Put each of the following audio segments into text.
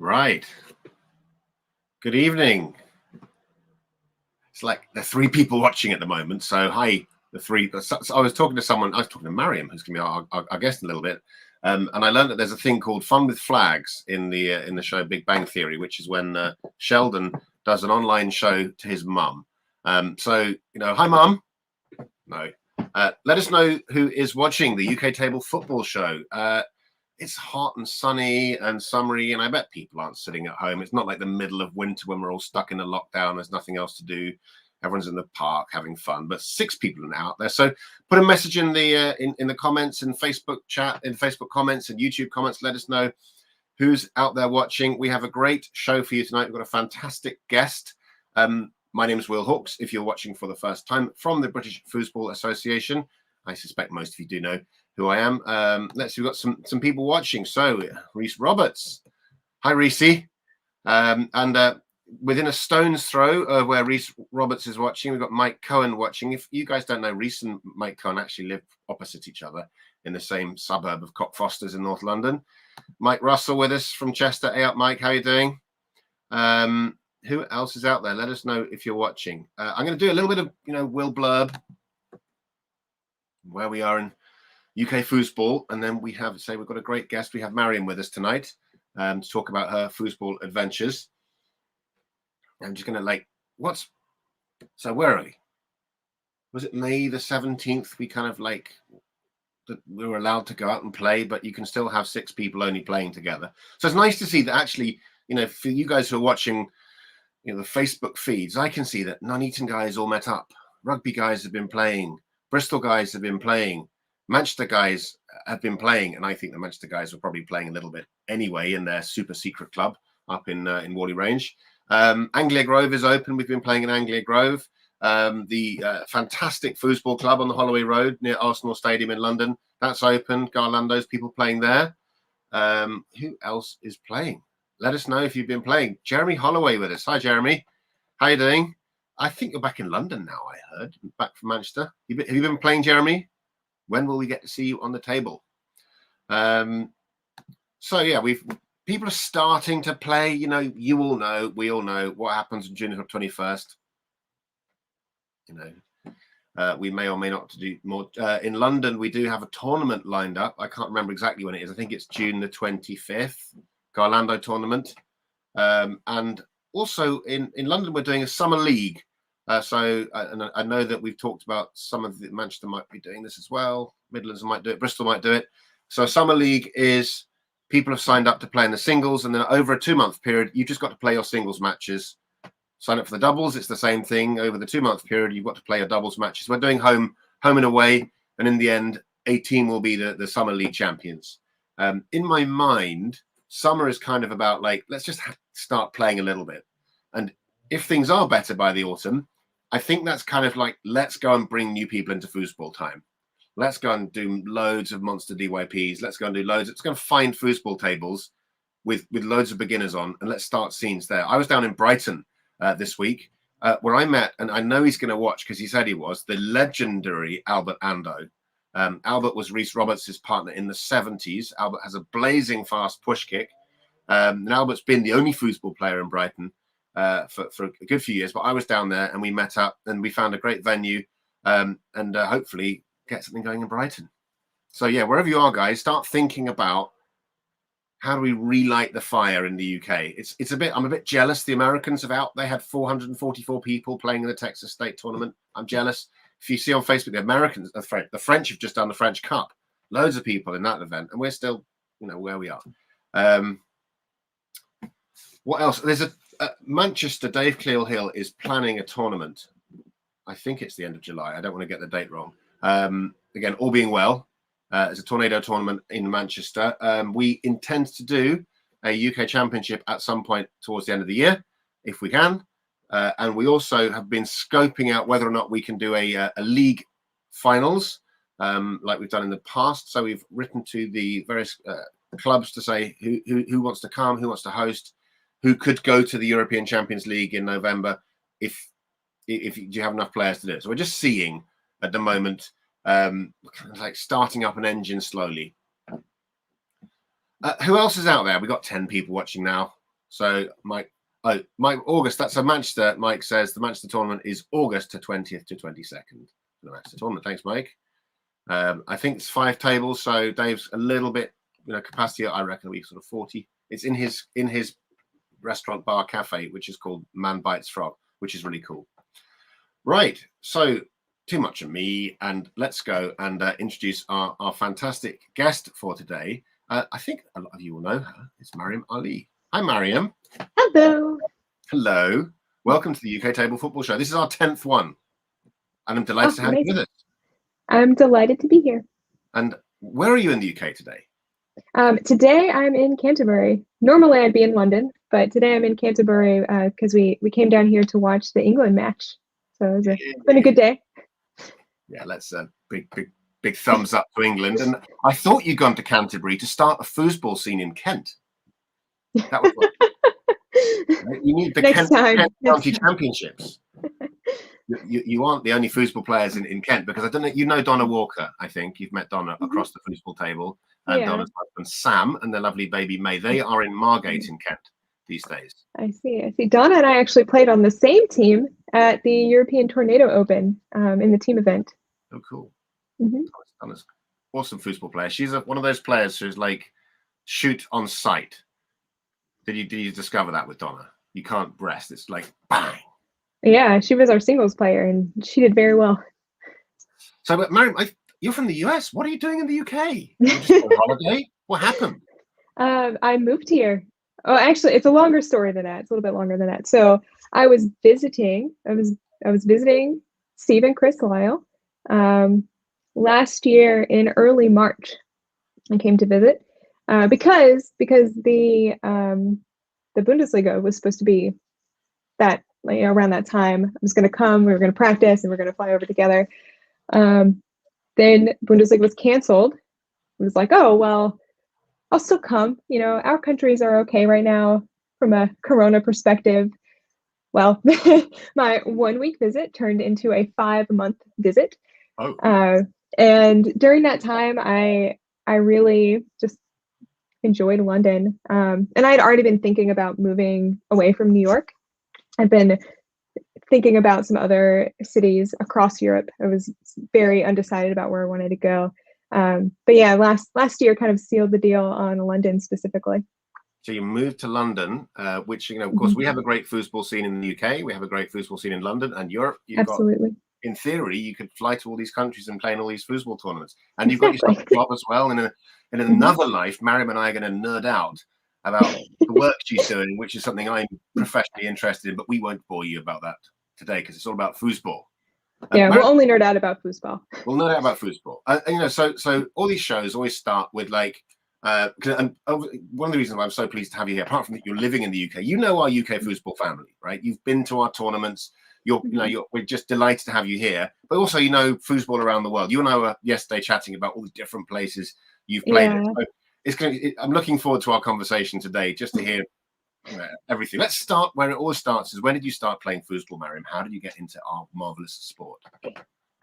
Right. Good evening. It's like there are three people watching at the moment. So hi, the three. So I was talking to someone. I was talking to Maryam, who's going to be our guest in a little bit. And I learned that there's a thing called Fun with Flags in the show Big Bang Theory, which is when Sheldon does an online show to his mum. So hi mum. No. Let us know who is watching the UK Table Football Show. It's hot and sunny and summery, and I bet people aren't sitting at home. It's not like the middle of winter when we're all stuck in a lockdown. There's nothing else to do. Everyone's in the park having fun, but 6 people are out there. So put a message in the in the comments and Facebook chat, in Facebook comments and YouTube comments. Let us know who's out there watching. We have a great show for you tonight. We've got a fantastic guest. My name is Will Hawkes. If you're watching for the first time from the British Foosball Association, I suspect most of you do know who I am. Let's see, we've got some people watching. So Reese Roberts. Hi, Reese. And within a stone's throw of where Reese Roberts is watching, we've got Mike Cohen watching. If you guys don't know, Reese and Mike Cohen actually live opposite each other in the same suburb of Cockfosters in North London. Mike Russell with us from Chester. Hey up, Mike. How are you doing? Who else is out there? Let us know if you're watching. I'm going to do a little bit of, Will blurb where we are in UK foosball, and then we've got a great guest. We have Maryam with us tonight to talk about her foosball adventures. I'm just going to so where are we? Was it May the 17th? We kind of we were allowed to go out and play, but you can still have 6 people only playing together. So it's nice to see that actually, for you guys who are watching, the Facebook feeds, I can see that Nuneaton guys all met up. Rugby guys have been playing. Bristol guys have been playing. Manchester guys have been playing, and I think the Manchester guys were probably playing a little bit anyway in their super secret club up in Whalley Range. Anglia Grove is open. We've been playing in Anglia Grove. The fantastic foosball club on the Holloway Road near Arsenal Stadium in London, that's open. Garlando's people playing there. Who else is playing? Let us know if you've been playing. Jeremy Holloway with us. Hi, Jeremy. How you doing? I think you're back in London now, I heard. Back from Manchester. Have you been playing, Jeremy? When will we get to see you on the table? So yeah, people are starting to play. You all know, we all know what happens on June 21st. We may or may not do more. In London, we do have a tournament lined up. I can't remember exactly when it is. I think it's June the 25th, Garlando tournament. And also in London, we're doing a summer league. So I know that we've talked about some of the Manchester might be doing this as well. Midlands might do it. Bristol might do it. So summer league is people have signed up to play in the singles, and then over a 2-month period, you've just got to play your singles matches. Sign up for the doubles. It's the same thing. Over the 2-month period, you've got to play your doubles matches. We're doing home and away, and in the end, a team will be the summer league champions. In my mind, summer is kind of about let's just start playing a little bit, and if things are better by the autumn, I think that's kind of let's go and bring new people into foosball time. Let's go and do loads of monster DYPs. Let's go and do loads. Let's go and find foosball tables with loads of beginners on, and let's start scenes there. I was down in Brighton this week where I met, and I know he's going to watch because he said he was, the legendary Albert Ando. Albert was Reese Roberts' partner in the 70s. Albert has a blazing fast push kick. And Albert's been the only foosball player in Brighton for a good few years, but I was down there and we met up and we found a great venue and hopefully get something going in Brighton. So yeah, wherever you are, guys, start thinking about how do we relight the fire in the UK. I'm a bit jealous. The Americans they had 444 people playing in the Texas State tournament. I'm jealous. If you see on Facebook, the French have just done the French Cup. Loads of people in that event, and we're still, where we are. What else? There's a Manchester. Dave Cleal-Hill is planning a tournament. I think it's the end of July. I don't want to get the date wrong. Again, all being well, it's a tornado tournament in Manchester. We intend to do a UK Championship at some point towards the end of the year, if we can. And we also have been scoping out whether or not we can do a league finals like we've done in the past. So we've written to the various clubs to say who wants to come, who wants to host, who could go to the European Champions League in November if you have enough players to do it. So we're just seeing at the moment, starting up an engine slowly. Who else is out there? We've got 10 people watching now. So Mike, August. That's a Manchester. Mike says the Manchester tournament is August to 20th to 22nd. The Manchester tournament. Thanks, Mike. I think it's 5 tables, so Dave's a little bit, capacity. I reckon we sort of 40. It's in his restaurant, bar, cafe, which is called Man Bites Frog, which is really cool. Right. So too much of me, and let's go and introduce our fantastic guest for today. I think a lot of you will know her. It's Maryam Aly. Hi, Maryam. Hello. Hello. Welcome to the UK Table Football Show. This is our 10th one, and I'm delighted to have you with us. I'm delighted to be here. And where are you in the UK today? Today I'm in Canterbury. Normally I'd be in London, but today I'm in Canterbury because we came down here to watch the England match. So it's been a good day. Yeah, let's big thumbs up to England. And I thought you'd gone to Canterbury to start a foosball scene in Kent. That was you need the Kent County Championships. You aren't the only foosball players in Kent, because I don't know, Donna Walker. I think you've met Donna across the foosball table, and Donna's husband Sam and their lovely baby May. They are in Margate in Kent these days. I see. Donna and I actually played on the same team at the European Tornado Open in the team event. Oh, cool. Donna's awesome foosball player. She's one of those players who's like shoot on sight. Did you discover that with Donna? You can't rest. It's like bang. Yeah, she was our singles player, and she did very well. So, but Maryam, you're from the US. What are you doing in the UK? You're just on holiday? What happened? I moved here. Oh, actually, it's a longer story than that. It's a little bit longer than that. So, I was visiting. I was visiting Steve and Chris Lyle last year in early March. I came to visit because the Bundesliga was supposed to be that. Around that time, I was going to come. We were going to practice, and we are going to fly over together. Then Bundesliga was canceled. It was like, oh well, I'll still come. Our countries are okay right now from a Corona perspective. Well, my 1-week visit turned into a 5-month visit. Oh. And during that time, I really just enjoyed London. And I had already been thinking about moving away from New York. I've been thinking about some other cities across Europe. I was very undecided about where I wanted to go. But yeah, last year kind of sealed the deal on London specifically. So you moved to London, which, of course, we have a great foosball scene in the UK. We have a great foosball scene in London and Europe. Absolutely. In theory, you could fly to all these countries and play in all these foosball tournaments. And you've got yourself a job as well. And in another life, Maryam and I are going to nerd out about the work she's doing, which is something I'm professionally interested in, but we won't bore you about that today because it's all about foosball. Yeah, we'll only nerd out about foosball. We'll nerd out about foosball. So all these shows always start with like, and one of the reasons why I'm so pleased to have you here, apart from that you're living in the UK, our UK foosball family, right? You've been to our tournaments. We're just delighted to have you here, but also foosball around the world. You and I were yesterday chatting about all the different places you've played. Yeah. I'm looking forward to our conversation today, just to hear everything. Let's start where it all starts. Is when did you start playing foosball, Maryam? How did you get into our marvelous sport?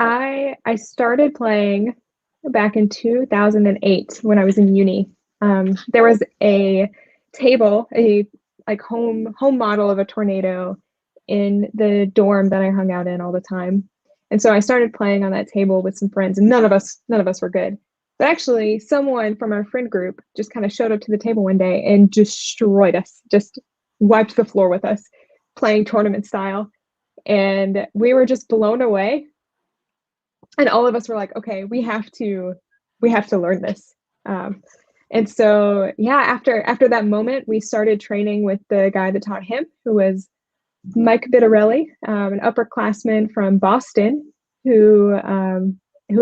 I started playing back in 2008 when I was in uni. There was a table, a home model of a tornado in the dorm that I hung out in all the time, and so I started playing on that table with some friends, and none of us were good. But actually, someone from our friend group just kind of showed up to the table one day and destroyed us, just wiped the floor with us, playing tournament style. And we were just blown away. And all of us were like, okay, we have to learn this. And so, yeah, after that moment, we started training with the guy that taught him, who was Mike Bittarelli, an upperclassman from Boston, who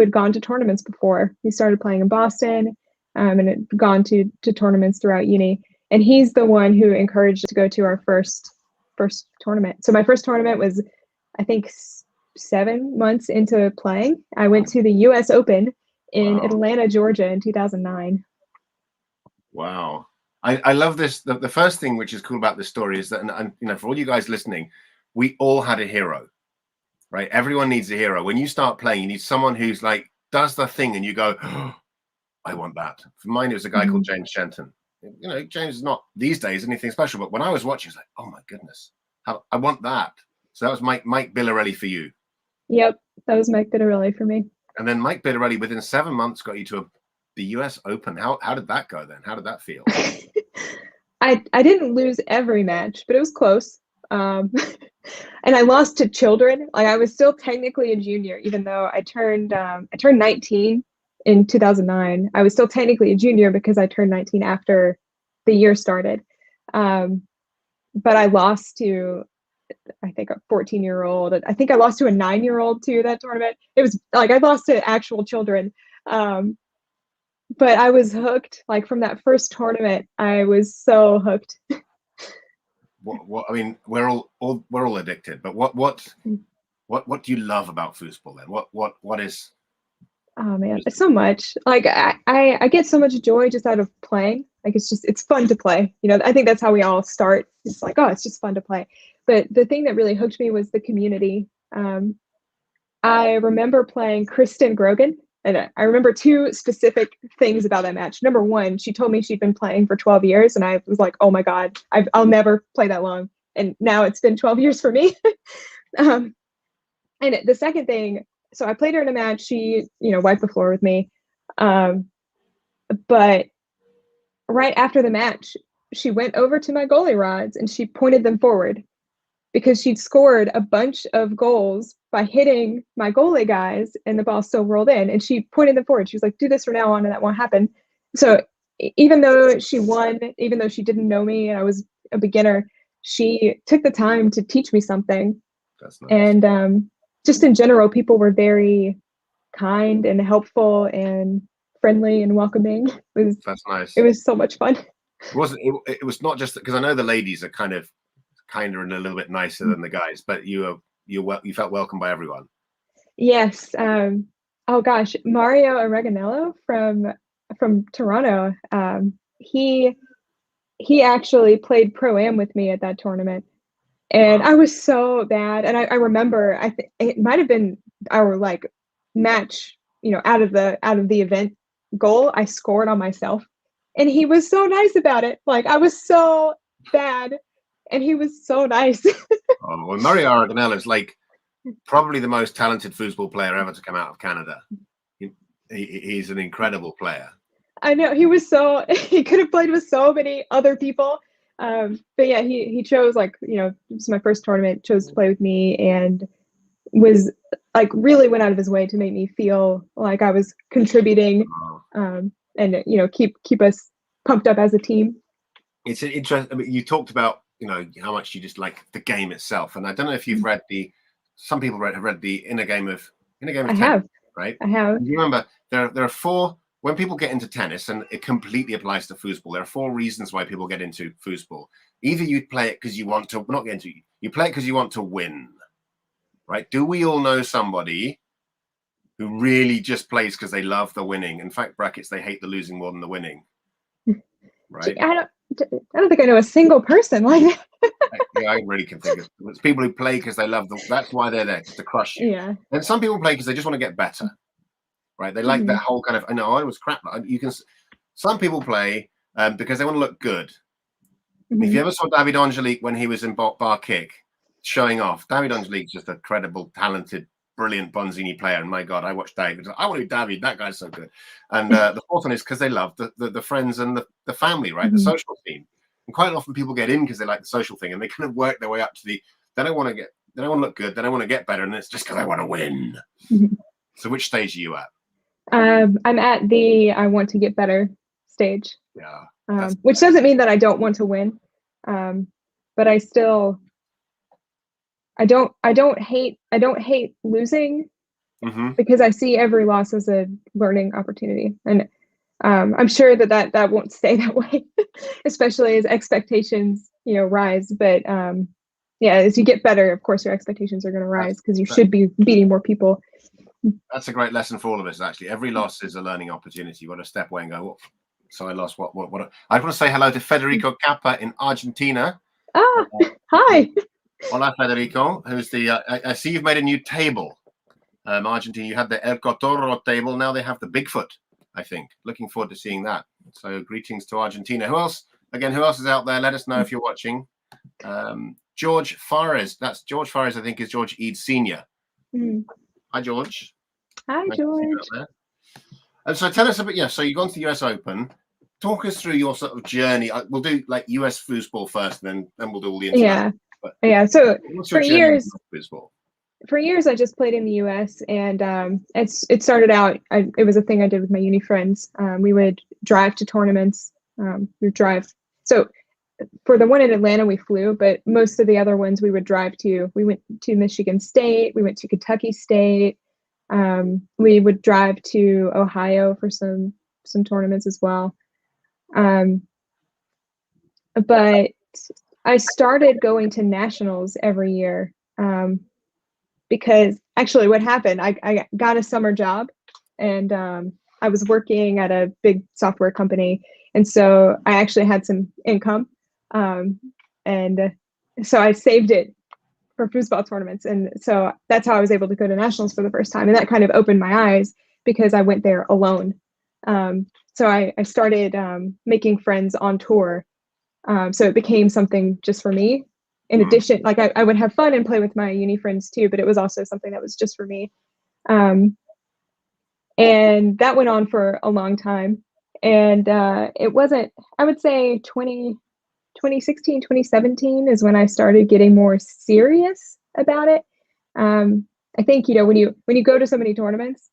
had gone to tournaments before. He started playing in Boston and had gone to tournaments throughout uni. And he's the one who encouraged us to go to our first tournament. So my first tournament was, I think, 7 months into playing. I went to the US Open in Atlanta, Georgia in 2009. Wow. I love this. The first thing which is cool about this story is that, and for all you guys listening, we all had a hero. Right, everyone needs a hero. When you start playing, you need someone who's like does the thing, and you go, oh, "I want that." For mine, it was a guy called James Shenton. James is not these days anything special, but when I was watching, it's like, oh my goodness, I want that. So that was Mike Billarelli for you. Yep, that was Mike Billarelli for me. And then Mike Billarelli, within 7 months, got you to the US Open. How did that go then? How did that feel? I didn't lose every match, but it was close. And I lost to children. Like, I was still technically a junior, even though I turned 19 in 2009. I was still technically a junior because I turned 19 after the year started. But I lost to, I think, a 14-year-old. I think I lost to a 9-year-old too that tournament. It was like I lost to actual children. But I was hooked. Like, from that first tournament, I was so hooked. I mean, we're all addicted. But what do you love about foosball then? What is? Oh man, so much. Like, I get so much joy just out of playing. Like, it's fun to play. I think that's how we all start. It's like, oh, it's just fun to play. But the thing that really hooked me was the community. I remember playing Kristen Grogan, and I remember 2 specific things about that match. Number one, she told me she'd been playing for 12 years, and I was like, oh my God, I'll never play that long. And now it's been 12 years for me. And the second thing, so I played her in a match. She, wiped the floor with me. But right after the match, she went over to my goalie rods and she pointed them forward, because she'd scored a bunch of goals by hitting my goalie guys and the ball still rolled in, and she pointed them forward. She was like, do this from now on and that won't happen. So even though she won, even though she didn't know me and I was a beginner, she took the time to teach me something. That's nice. And just in general, people were very kind and helpful and friendly and welcoming. That's nice. It was so much fun. It was not just because I know the ladies are kind of and a little bit nicer than the guys, but you felt welcome by everyone. Yes. Oh gosh, Mario Oreganello from Toronto. He actually played pro-am with me at that tournament, and wow. I was so bad. And I remember, it might have been our match, out of the event goal I scored on myself, and he was so nice about it. Like, I was so bad, and he was so nice. Oh, well, Mario Oreganello is probably the most talented foosball player ever to come out of Canada. He's an incredible player. I know, he could have played with so many other people. But yeah, he chose, it was my first tournament, chose to play with me, and was really went out of his way to make me feel like I was contributing, and keep us pumped up as a team. It's interesting. I mean, you talked about how much you just like the game itself, and I don't know if you've read some people have read the inner game of tennis, have. Right? I have. And you remember there are 4, when people get into tennis, and it completely applies to foosball, there are 4 reasons why people get into foosball. Either you play it because you want to, you play it because you want to win, right? Do we all know somebody who really just plays because they love the winning? In fact, brackets, they hate the losing more than the winning, right? I don't think I know a single person like that. Yeah, I really can think of it's people who play because they love that's why they're there, to crush you. Yeah. And some people play because they just want to get better, right? They like that whole kind of, I know I was crap. Some people play because they want to look good. If you ever saw David Angelique when he was in bar kick showing off, David Angelique's just a credible, talented, brilliant Bonzini player. And my God, I watched David. I want to be David. That guy's so good. And the 4th one is because they love the friends and the family, right? The social team. And quite often people get in because they like the social thing, and they kind of work their way up to they don't want to look good. They don't want to get better. And it's just because they want to win. So which stage are you at? I'm at the I want to get better stage. Yeah. Which doesn't mean that I don't want to win. But I still, I don't hate losing, because I see every loss as a learning opportunity. And I'm sure that won't stay that way, especially as expectations, rise. But yeah, as you get better, of course, your expectations are going to rise because you should be beating more people. That's a great lesson for all of us, actually. Every loss is a learning opportunity. You got to step away and go, oh, so I lost what? I want to say hello to Federico Cappa in Argentina. Hi. Hola, Federico. Who's I see you've made a new table. Argentina, you had the El Cotorro table. Now they have the Bigfoot. I think. Looking forward to seeing that. So greetings to Argentina. Who else is out there? Let us know if you're watching. George Fares. That's George Fares, I think, is George Eads Sr. Hi, George. Hi, nice George. And so tell us a bit, so you've gone to the US Open. Talk us through your sort of journey. We'll do like US foosball first, and then we'll do all the international. Yeah. So for years, I just played in the US, and it started out. It was a thing I did with my uni friends. We would drive to tournaments. So for the one in Atlanta, we flew, but most of the other ones we would drive to. We went to Michigan State. We went to Kentucky State. We would drive to Ohio for some tournaments as well. But I started going to nationals every year because actually what happened, I got a summer job, and I was working at a big software company. And so I actually had some income. And so I saved it for foosball tournaments. And so that's how I was able to go to nationals for the first time. And that kind of opened my eyes because I went there alone. So I started making friends on tour. So it became something just for me. In addition, like I would have fun and play with my uni friends too, but it was also something that was just for me. And that went on for a long time. And it wasn't, I would say 2016, 2017 is when I started getting more serious about it. I think, when you go to so many tournaments,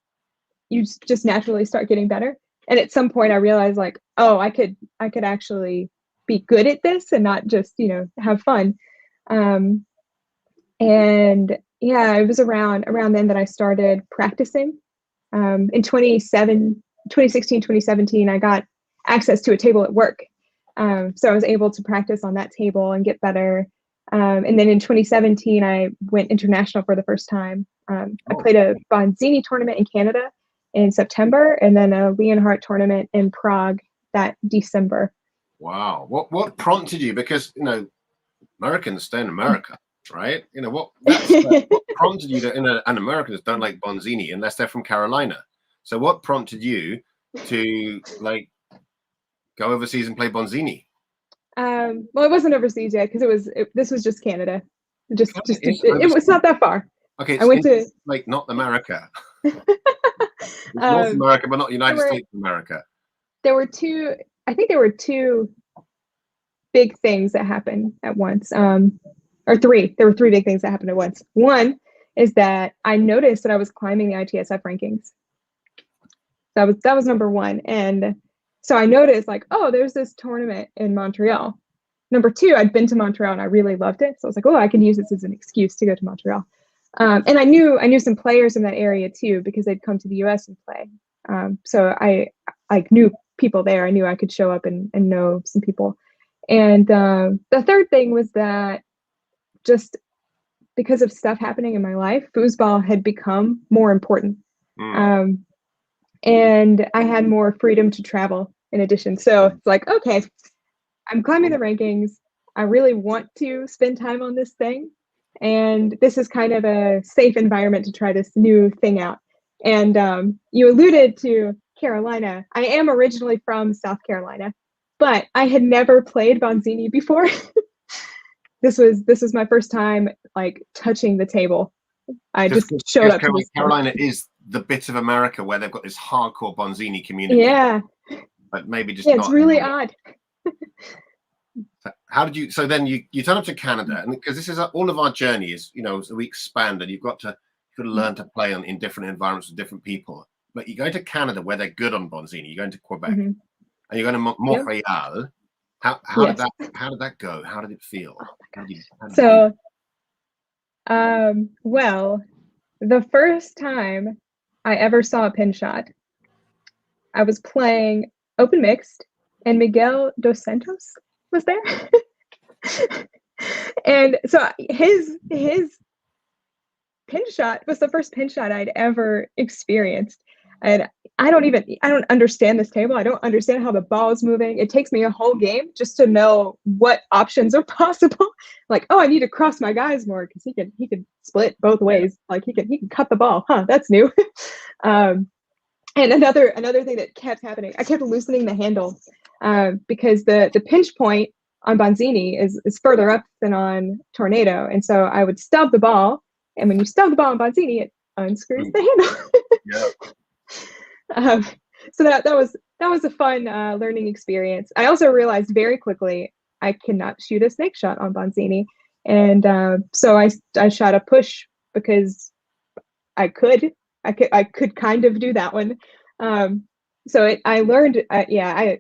you just naturally start getting better. And at some point I realized like, oh, I could actually be good at this and not just, have fun. And yeah, it was around then that I started practicing. In 2016, 2017, I got access to a table at work. So I was able to practice on that table and get better. And then in 2017, I went international for the first time. I played a Bonzini tournament in Canada in September, and then a Leonhardt tournament in Prague that December. Wow. What prompted you? Because, Americans stay in America, right? What prompted you to, and Americans don't like Bonzini unless they're from Carolina. So what prompted you to go overseas and play Bonzini? Well, it wasn't overseas yet because this was just Canada. It was not that far. Okay, I went to not America. North America, but not United States of America. I think there were two big things that happened at once. Or three. There were three big things that happened at once. One is that I noticed that I was climbing the ITSF rankings. That was number one. And so I noticed there's this tournament in Montreal. Number two, I'd been to Montreal and I really loved it. So I was like, I can use this as an excuse to go to Montreal. And I knew some players in that area too, because they'd come to the US and play. So I knew people there. I knew I could show up and know some people. And the third thing was that just because of stuff happening in my life, foosball had become more important. And I had more freedom to travel in addition. So it's like, okay, I'm climbing the rankings. I really want to spend time on this thing. And this is kind of a safe environment to try this new thing out. And you alluded to Carolina. I am originally from South Carolina, but I had never played Bonzini before. This was my first time touching the table. I just showed up. Carolina is the bit of America where they've got this hardcore Bonzini community. Yeah. But maybe just it's really odd. How did you? So then you turn up to Canada, and because this is all of our journeys, as we expand, and you've got to learn to play in different environments with different people. But you go to Canada where they're good on Bonzini. You're going to Quebec, and you're going to Montreal. How did that go? How did it feel? Well, the first time I ever saw a pin shot, I was playing open mixed, and Miguel Dos Santos was there. And so his pin shot was the first pin shot I'd ever experienced. And I don't understand this table. I don't understand how the ball is moving. It takes me a whole game just to know what options are possible. I need to cross my guys more because he can split both ways. He can cut the ball. That's new. And another thing that kept happening, I kept loosening the handle because the pinch point on Bonzini is further up than on Tornado, and so I would stub the ball, and when you stub the ball on Bonzini, it unscrews the handle. Yeah. So that was a fun learning experience. I also realized very quickly I cannot shoot a snake shot on Bonzini, and so I shot a push because I could kind of do that one. So I learned, I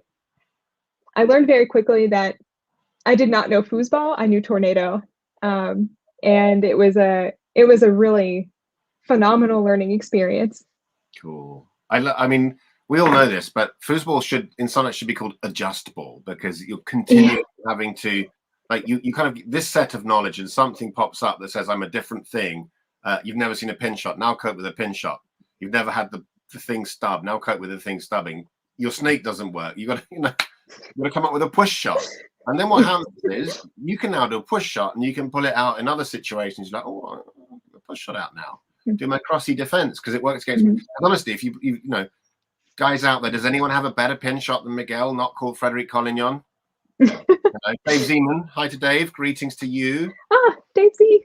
learned very quickly that I did not know foosball. I knew tornado, and it was a really phenomenal learning experience. Cool. I mean, we all know this, but foosball in Sonic should be called adjust ball, because you're continually having to, like, you kind of, this set of knowledge, and something pops up that says I'm a different thing. You've never seen a pin shot, now cope with a pin shot. You've never had the thing stub, now cope with the thing stubbing. Your snake doesn't work. You got to come up with a push shot. And then what happens is you can now do a push shot, and you can pull it out in other situations. You're like, oh, I'll a push shot out now. Do my crossy defense because it works against me. And honestly, if you know, guys out there, does anyone have a better pin shot than Miguel, not called Frederic Collignon? Dave Zeman, hi to Dave. Greetings to you. Ah, Dave Z.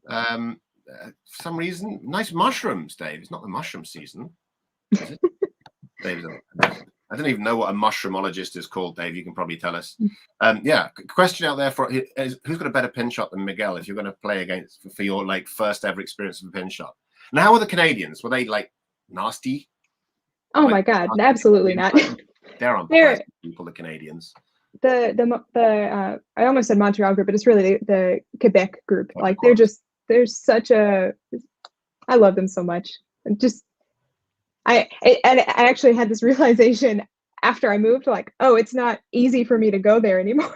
For some reason, nice mushrooms, Dave. It's not the mushroom season, is it? Dave, I don't even know what a mushroomologist is called, Dave. You can probably tell us. Yeah, question out there for who's got a better pin shot than Miguel if you're going to play against for your like first ever experience of a pin shot. And how were the Canadians? Were they like nasty? Oh my God, absolutely not. They're unpleasant people, the Canadians. I almost said Montreal group, but it's really the Quebec group. Like they're such a, I love them so much. I actually had this realization after I moved, like, oh, it's not easy for me to go there anymore.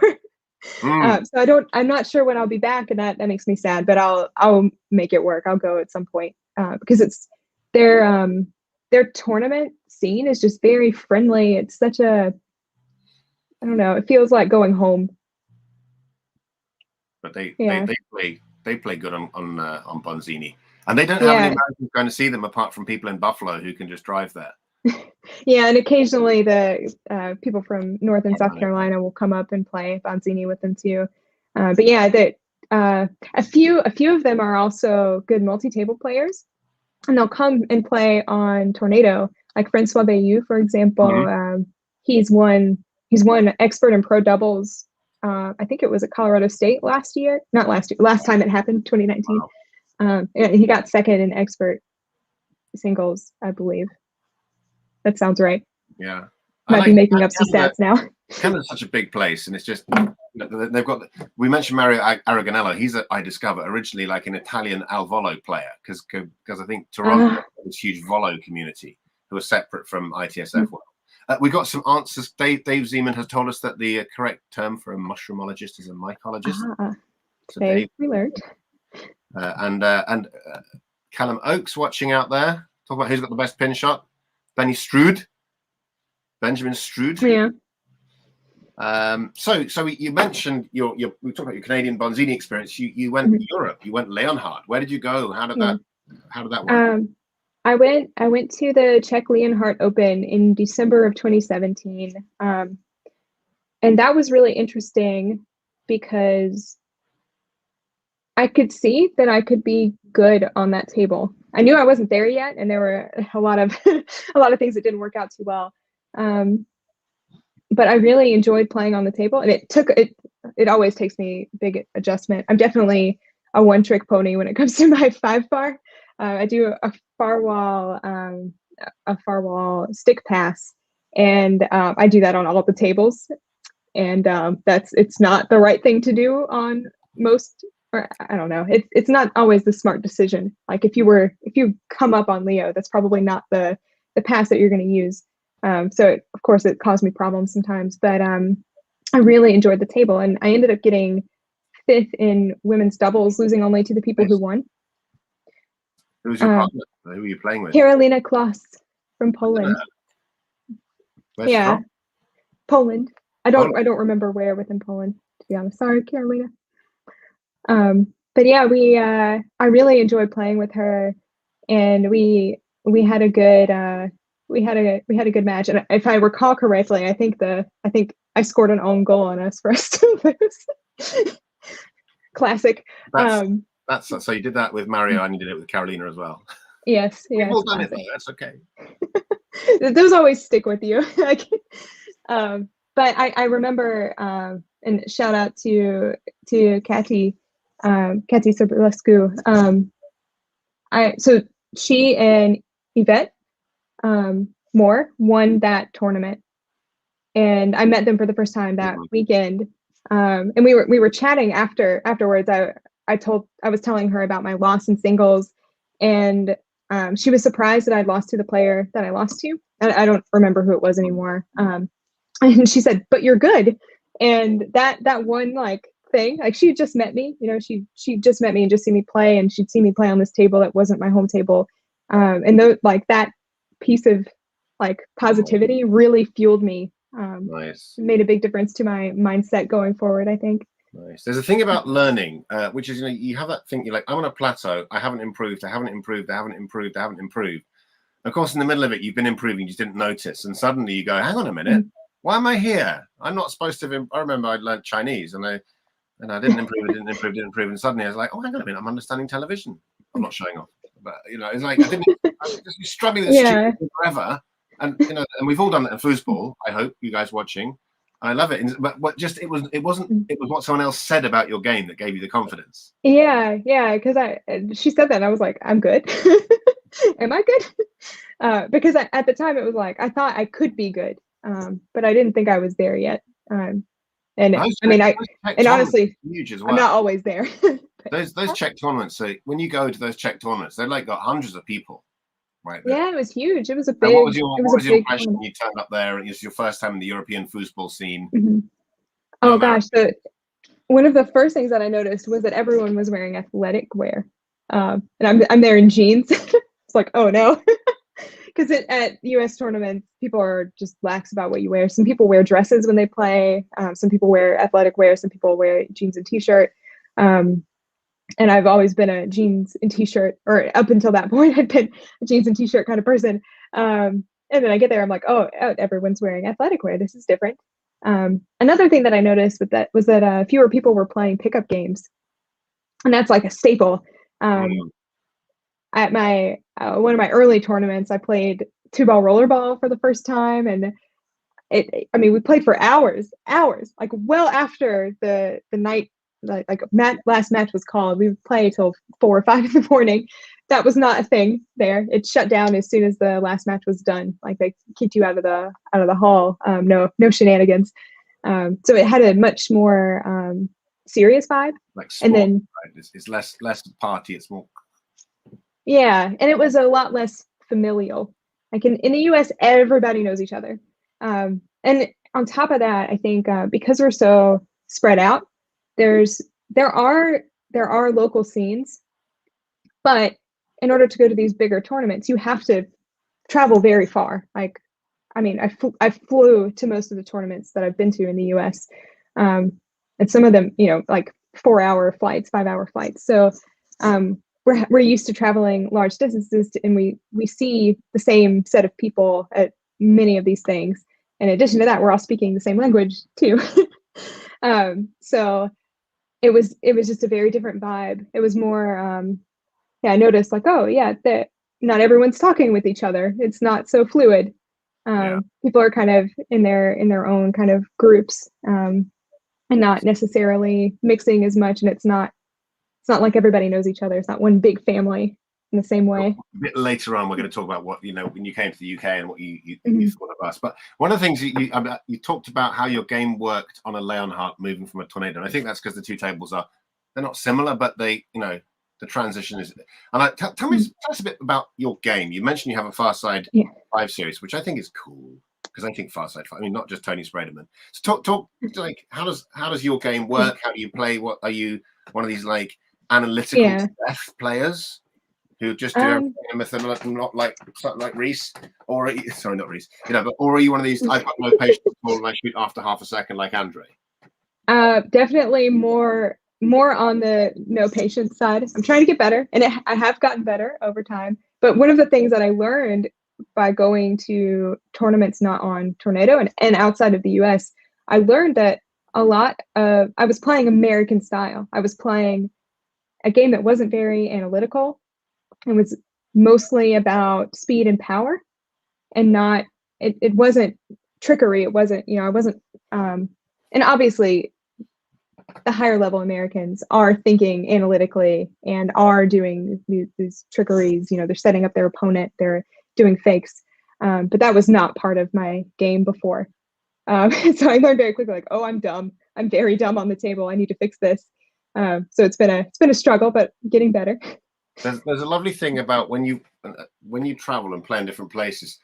So I'm not sure when I'll be back, and that makes me sad, but I'll make it work. I'll go at some point because it's their tournament scene is just very friendly. It's such a, I don't know, it feels like going home. But they play good on Bonzini. And they don't have any Americans going to see them apart from people in Buffalo who can just drive there. Yeah, and occasionally the people from North and South Carolina will come up and play Bonzini with them too. But yeah, a few of them are also good multi-table players, and they'll come and play on Tornado. Like Francois Bayou, for example, he's won expert and pro doubles. I think it was at Colorado State last time it happened, 2019. Wow. He got second in expert singles, I believe. That sounds right. Yeah. Might be making up some stats now. Canada's such a big place, and it's just, they've got, we mentioned Mario Aragonello. He's, I discovered, originally like an Italian al volo player, because I think Toronto has this huge volo community who are separate from ITSF. We got some answers. Dave Zeman has told us that the correct term for a mushroomologist is a mycologist. So Dave, we learned. And Callum Oakes watching out there. Talk about who's got the best pin shot. Benjamin Strood. Yeah. So you mentioned we talked about your Canadian Bonzini experience. You went to Europe. You went Leonhard. Where did you go? How did that work? I went to the Czech Leonhardt Open in December of 2017, and that was really interesting because I could see that I could be good on that table. I knew I wasn't there yet, and there were a lot of things that didn't work out too well. But I really enjoyed playing on the table, and it always takes me big adjustment. I'm definitely a one-trick pony when it comes to my 5-bar. I do a far wall stick pass, and I do that on all the tables, and it's not the right thing to do on most. Or I don't know. It's not always the smart decision. Like if you come up on Leo, that's probably not the pass that you're going to use. So of course it caused me problems sometimes, but I really enjoyed the table, and I ended up getting 5th in women's doubles, losing only to the people who won. Who's your partner? Who are you playing with? Karolina Kloss from Poland. From? Poland. I don't remember where within Poland, to be honest. Sorry, Karolina. But yeah, I really enjoyed playing with her, and we had a good we had a good match, and if I recall correctly, I think I scored an own goal on us for us to lose. Classic. That's so you did that with Mario, and you did it with Carolina as well. Yes, We've yes, all done it classic. though. That's okay. Those always stick with you. Like, but I remember, and shout out to Katty, Katty Sobolescu. So she and Yvette Moore won that tournament, and I met them for the first time that weekend. And we were chatting afterwards. I was telling her about my loss in singles, and she was surprised that I'd lost to the player that I lost to. I don't remember who it was anymore. And she said, "But you're good." And that one like thing, like she had just met me, she just met me and just see me play, and she'd see me play on this table that wasn't my home table. And like that piece of like positivity really fueled me. Nice. Made a big difference to my mindset going forward, I think. Nice. There's a thing about learning, which is, you have that thing, you're like, I'm on a plateau, I haven't improved. Of course, in the middle of it, you've been improving, you just didn't notice. And suddenly you go, hang on a minute, why am I here? I'm not supposed to I remember I learned Chinese and I didn't improve. And suddenly I was like, oh, hang on a minute, I'm understanding television. I'm not showing off. But, it's like, I was just struggling with stupid forever. And, and we've all done it in foosball. I hope you guys watching. I love it. But it was what someone else said about your game that gave you the confidence. Yeah. Because she said that and I was like, I'm good. Am I good? Because at the time it was like, I thought I could be good. But I didn't think I was there yet. And honestly, huge as well. I'm not always there. those Czech tournaments. So when you go to those Czech tournaments, they've like got hundreds of people. Right there. Yeah, it was huge. It was a big. What was your impression when you turned up there and it was your first time in the European foosball scene? Oh gosh, so one of the first things that I noticed was that everyone was wearing athletic wear, and I'm there in jeans. It's like, oh no, because at U.S. tournaments, people are just lax about what you wear. Some people wear dresses when they play. Some people wear athletic wear. Some people wear jeans and t-shirt. And I've always been a jeans and t-shirt, or up until that point, I'd been a jeans and t-shirt kind of person. And then I get there, I'm like, oh, everyone's wearing athletic wear. This is different. Another thing that I noticed was that fewer people were playing pickup games, and that's like a staple. At my one of my early tournaments, I played 2-ball rollerball for the first time, and we played for hours, like well after the night. Last match was called. We would play till 4 or 5 in the morning. That was not a thing there. It shut down as soon as the last match was done. Like they kicked you out of the hall. No shenanigans. So it had a much more serious vibe. Like sport, and then it's less party. It's more. Yeah, and it was a lot less familial. Like in the U.S., everybody knows each other. And on top of that, I think because we're so spread out, there are local scenes, but in order to go to these bigger tournaments, you have to travel very far. Like, I flew to most of the tournaments that I've been to in the U.S., and some of them, like 4-hour flights, 5-hour flights. So we're used to traveling large distances, and we see the same set of people at many of these things. In addition to that, we're all speaking the same language too. So it was just a very different vibe. It was more, I noticed like, oh yeah, that not everyone's talking with each other. It's not so fluid. People are kind of in their own kind of groups, and not necessarily mixing as much. And it's not like everybody knows each other. It's not one big family in the same way. A bit later on, we're going to talk about what, when you came to the UK and what you thought of us. But one of the things you talked about how your game worked on a Leonhardt moving from a Tornado. And I think that's because the two tables they're not similar, but they, the transition is. And tell us a bit about your game. You mentioned you have a Far Side 5 series, which I think is cool because I think Far Side 5. Not just Tony Spraderman. So talk like how does your game work? How do you play? What are you, one of these like analytical players who just do everything in a method, not like Reese, or sorry, not Reese, but or are you one of these? I've got no patience and I shoot after half a second like Andre. Definitely more on the no patience side. I'm trying to get better, and I have gotten better over time. But one of the things that I learned by going to tournaments not on Tornado and outside of the US, I learned that I was playing American style. I was playing a game that wasn't very analytical. It was mostly about speed and power, and it wasn't trickery. It wasn't, I wasn't, and obviously the higher level Americans are thinking analytically and are doing these trickeries. They're setting up their opponent, they're doing fakes. But that was not part of my game before. So I learned very quickly, like, oh, I'm dumb. I'm very dumb on the table. I need to fix this. So it's been a struggle, but getting better. There's a lovely thing about when you travel and play in different places.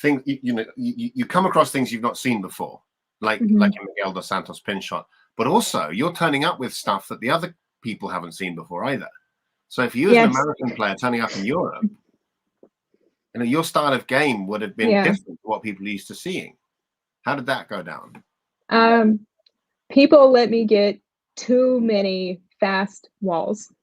You come across things you've not seen before, like in Miguel dos Santos pin shot. But also, you're turning up with stuff that the other people haven't seen before either. So if you, as an American player turning up in Europe, your style of game would have been different to what people are used to seeing. How did that go down? People let me get too many fast walls.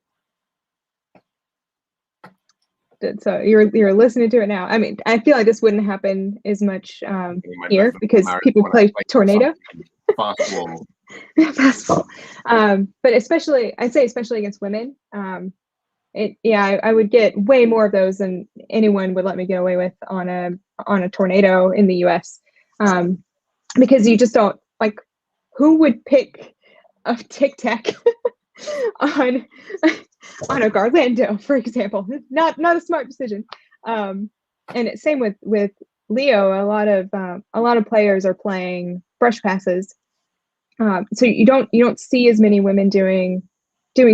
So you're listening to it now. I mean, I feel like this wouldn't happen as much here because people play Tornado. Fast wall. Fastball. But I'd say especially against women, I would get way more of those than anyone would let me get away with on a Tornado in the US. Because you just don't, like, who would pick a tic-tac on a Garlando, for example? Not a smart decision. And same with Leo. A lot of players are playing brush passes. So you don't see as many women doing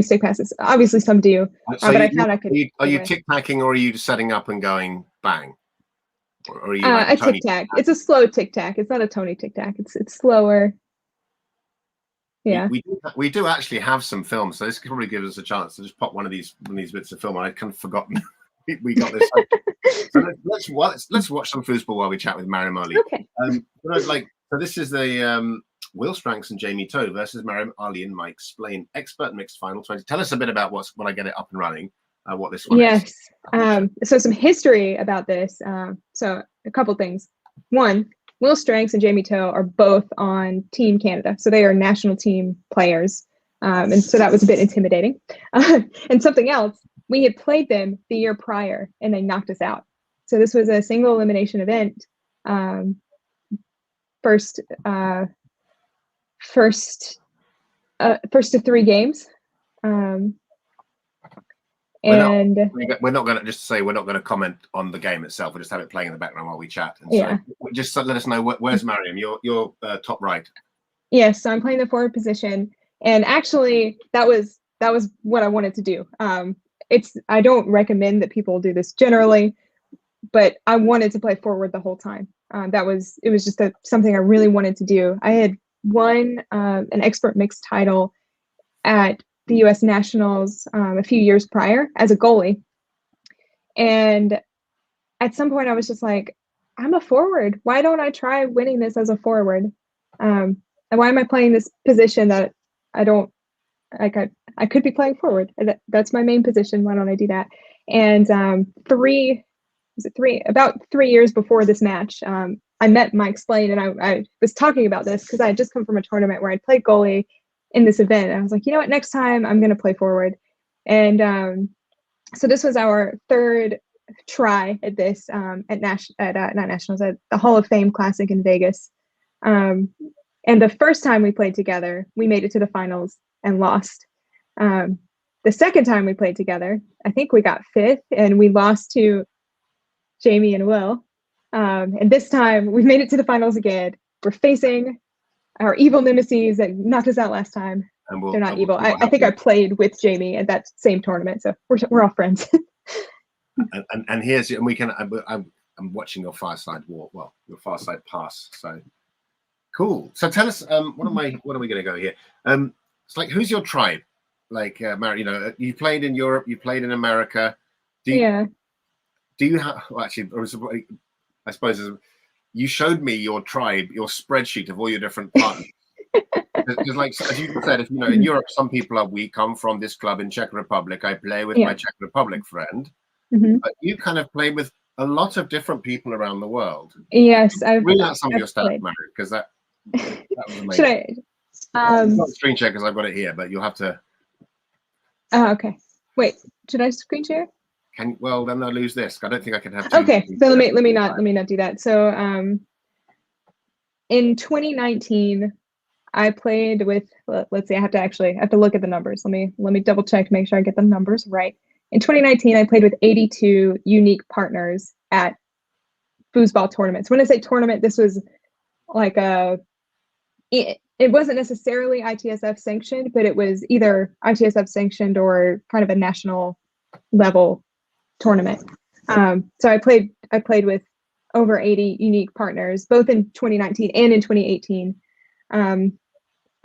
stick passes. Obviously, some do. So but I found I could. Are you tic-tacking, or are you just setting up and going bang? Or are you a tic-tac? It's a slow tic-tac. It's not a Tony tic-tac. It's slower. Yeah. We do actually have some film, so this could probably give us a chance to just pop one of these bits of film. I'd kind of forgotten we got this. So let's watch some foosball while we chat with Maryam Aly. Okay. So this is the Will Stranks and Jamie Toe versus Maryam Aly and Mike Splain, expert mixed final 20. Tell us a bit about when I get it up and running, what this one is. Yes. So some history about this. So a couple things. One, Will Stranks and Jamie Toe are both on Team Canada. So they are national team players. And so that was a bit intimidating. And something else, we had played them the year prior and they knocked us out. So this was a single elimination event. First to 3 games. We're not going to comment on the game itself. We'll just have it playing in the background while we chat. And so just let us know where's Maryam. You're top right. Yes, so I'm playing the forward position, and actually that was what I wanted to do. I don't recommend that people do this generally, but I wanted to play forward the whole time. It was just something I really wanted to do. I had won an expert mixed title at the U.S. Nationals a few years prior as a goalie. And at some point I was just like, I'm a forward. Why don't I try winning this as a forward? And why am I playing this position that I don't like? I could be playing forward. That's my main position. Why don't I do that? And about 3 years before this match, I met Mike Splain, and I was talking about this because I had just come from a tournament where I'd played goalie in this event. And I was like, you know what, next time I'm going to play forward. And so this was our 3rd try at this not Nationals, at the Hall of Fame Classic in Vegas. And the first time we played together, we made it to the finals and lost. The second time we played together, I think we got 5th, and we lost to Jamie and Will. And this time we made it to the finals again. We're facing our evil nemesis that knocked us out last time. They're not evil. I think I played with Jamie at that same tournament, so we're all friends. and here's, and we can. I'm watching your far side walk. Well, your far side pass. So cool. So tell us, what are we going to go here? It's like, who's your tribe? Like, Mary, you played in Europe, you played in America. Do you have? Well, actually, I suppose. You showed me your tribe, your spreadsheet of all your different partners. Because, like, as you said, if in Europe, some people we come from this club in Czech Republic. I play with my Czech Republic friend. Mm-hmm. But you kind of played with a lot of different people around the world. Yes, Read out some of I've your stats, played. Mary, because that was amazing. Should I? Not screen share because I've got it here, but you'll have to. Oh, okay. Wait, should I screen share? Well, then I lose this. I don't think I can have two. Okay, so let me not do that. So in 2019, I played with, let's see, I have to look at the numbers. Let me double check to make sure I get the numbers right. In 2019, I played with 82 unique partners at foosball tournaments. When I say tournament, this was like it wasn't necessarily ITSF sanctioned, but it was either ITSF sanctioned or kind of a national level tournament. So I played with over 80 unique partners, both in 2019 and in 2018.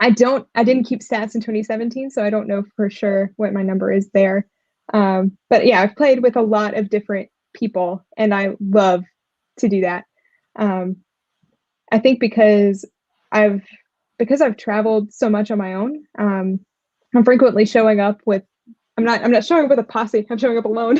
I didn't keep stats in 2017, so I don't know for sure what my number is there. But yeah, I've played with a lot of different people, and I love to do that. I think because I've traveled so much on my own, I'm frequently showing up with. I'm not showing up with a posse. I'm showing up alone.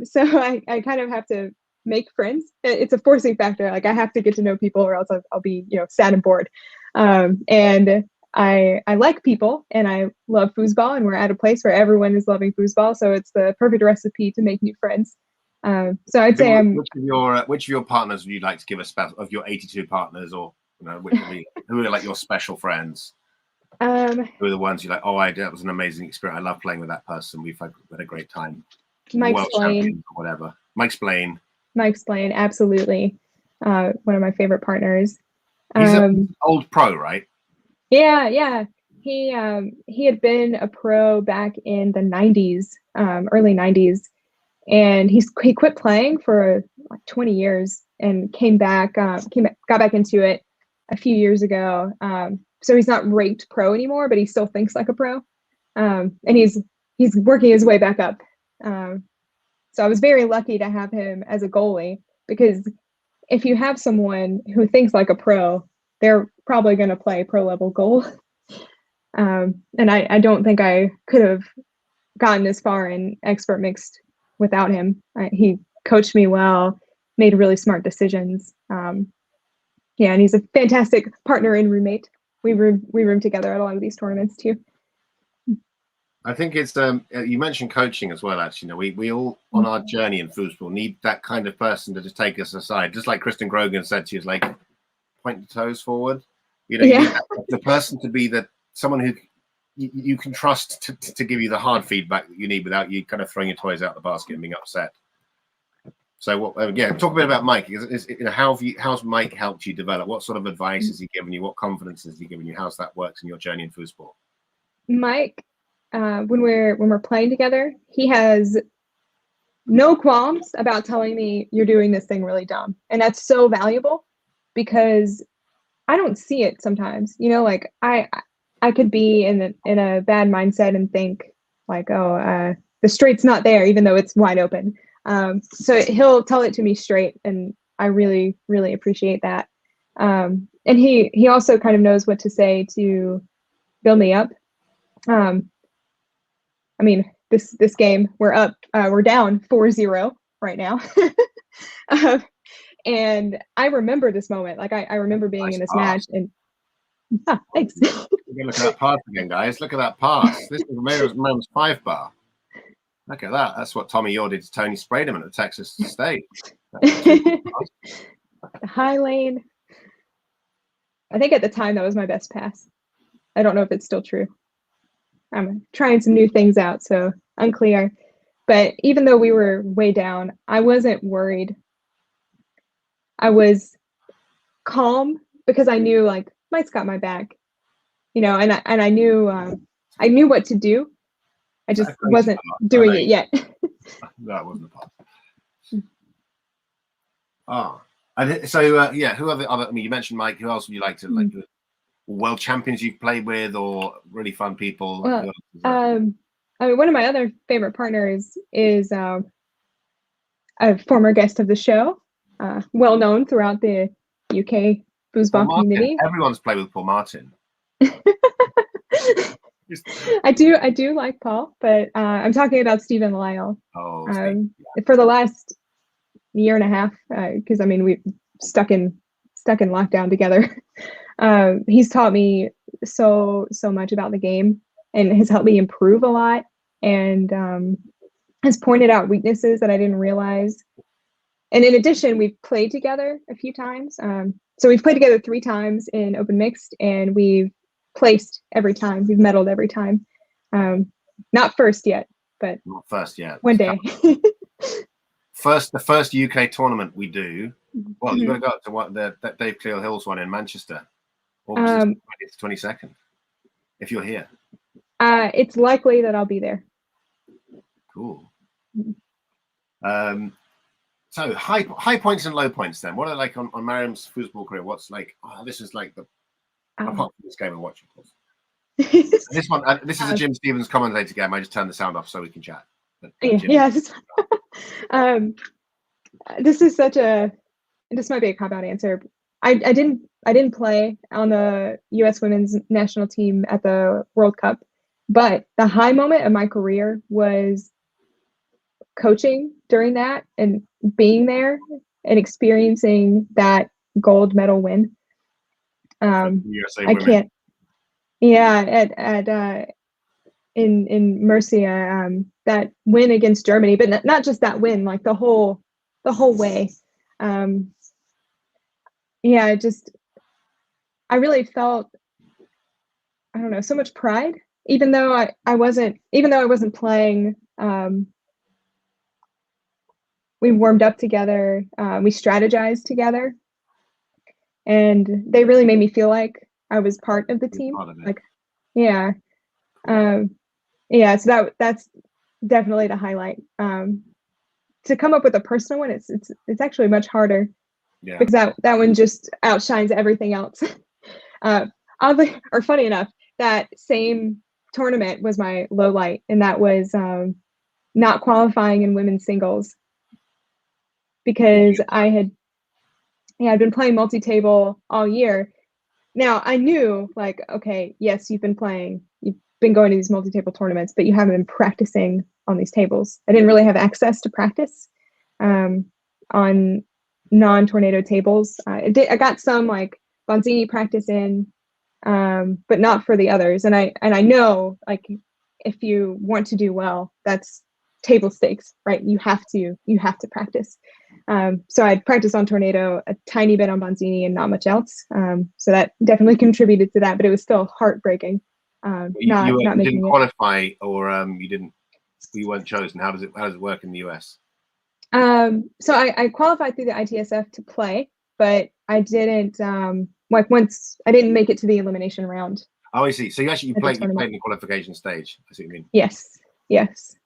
So I kind of have to make friends. It's a forcing factor. Like I have to get to know people, or else I'll be sad and bored. And I like people, and I love foosball, and we're at a place where everyone is loving foosball, so it's the perfect recipe to make new friends. So I'd say which of your partners would you like to give a special of your 82 partners, or who are like your special friends? Who are the ones you like? Oh, that was an amazing experience. I love playing with that person. We've had a great time. Mike Splain, or whatever. Mike Splain, absolutely. One of my favorite partners. He's an old pro, right? Yeah. He had been a pro back in the 90s, early 90s, and he quit playing for like 20 years and got back into it a few years ago. So he's not ranked pro anymore, but he still thinks like a pro, and he's working his way back up. So I was very lucky to have him as a goalie, because if you have someone who thinks like a pro, they're probably going to play pro level goal. And I don't think I could have gotten as far in expert mixed without him. He coached me well, made really smart decisions. And he's a fantastic partner and roommate. We room together at a lot of these tournaments too. I think it's you mentioned coaching as well. Actually, we all on our journey in foosball need that kind of person to just take us aside, just like Kristen Grogan said. She was like, point your toes forward. You need the person to be someone who you can trust to give you the hard feedback that you need without you kind of throwing your toys out the basket and being upset. So talk a bit about Mike. How's Mike helped you develop? What sort of advice has he given you? What confidence has he given you? How's that works in your journey in foosball? Mike, when we're playing together, he has no qualms about telling me you're doing this thing really dumb, and that's so valuable because I don't see it sometimes. Like I could be in a bad mindset and think like, the straight's not there, even though it's wide open. So he'll tell it to me straight, and I really, really appreciate that. And he also kind of knows what to say to build me up. I mean, this game we're down 4-0 right now. And I remember this moment. Like I remember being in this match, and thanks. Look at that pass again, guys. Look at that pass. This is Maryam's 5-bar. Look at that. That's what Tommy Yor did to Tony Spraderman at Texas State. The high lane. I think at the time that was my best pass. I don't know if it's still true. I'm trying some new things out, so unclear. But even though we were way down, I wasn't worried. I was calm because I knew like Mike's got my back, and I knew what to do. I just wasn't doing it yet. That wasn't the part. And so who are the other? I mean, you mentioned Mike. Who else would you like to like? World champions you've played with, or really fun people? Well, one of my other favorite partners is a former guest of the show, well known throughout the UK foosball community. Everyone's played with Paul Martin. I do like Paul, but I'm talking about Stephen Lyle. Oh, for the last year and a half, because I mean we stuck in lockdown together. He's taught me so much about the game and has helped me improve a lot, and has pointed out weaknesses that I didn't realize. And in addition, we've played together a few times. So we've played together 3 times in open mixed, and we've placed every time. We've medaled every time. Not first yet, but not first yet. One day. The first UK tournament we do. Well, you've got to go up to what the Dave Cleal Hills one in Manchester, August 20th to 22nd. If you're here, it's likely that I'll be there. Cool. So high points and low points. Then, what are like on Maryam's foosball career? What's like? Oh, this is like the apart from this game I watch, of course. This one, this is a Jim Stevens commentator game. I just turned the sound off so we can chat. But, yeah. This is such a. This might be a cop-out answer. I didn't play on the U.S. women's national team at the World Cup, but the high moment of my career was coaching during that and being there and experiencing that gold medal win. I can't. Yeah, at in Murcia, that win against Germany, but not just that win, like the whole way. Yeah, I really felt, I don't know, so much pride, even though I wasn't playing. We warmed up together, we strategized together, and they really made me feel like I was part of the team. Like, yeah. So that's definitely the highlight. To come up with a personal one, it's actually much harder. Yeah. Because that one just outshines everything else. Oddly, or funny enough, that same tournament was my low light, and that was not qualifying in women's singles, because I'd been playing multi-table all year. Now I knew, like, okay, yes, you've been going to these multi-table tournaments, but you haven't been practicing on these tables. I didn't really have access to practice on non-tornado tables. I got some like Bonzini practice in, but not for the others. And I know, like, if you want to do well, that's table stakes, right? You have to practice. So I'd practice on tornado, a tiny bit on Bonzini, and not much else. So that definitely contributed to that, but it was still heartbreaking. You didn't qualify, or you weren't chosen. How does it work in the US? So I qualified through the ITSF to play, but I didn't once I didn't make it to the elimination round. Oh, I see. So you played in the qualification stage. I see what you mean. Yes.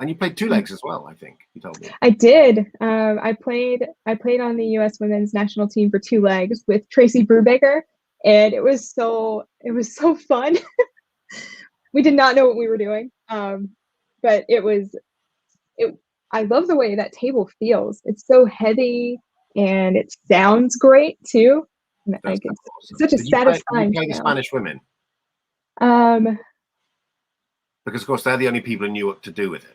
And you played 2 legs as well, I think you told me. I did. I played on the U.S. women's national team for 2 legs with Tracy Brubaker, and it was so fun. We did not know what we were doing, but I love the way that table feels. It's so heavy, and it sounds great too. Like, it's awesome. Such a satisfying. Did you play the Spanish women? Because of course they're the only people who knew what to do with it.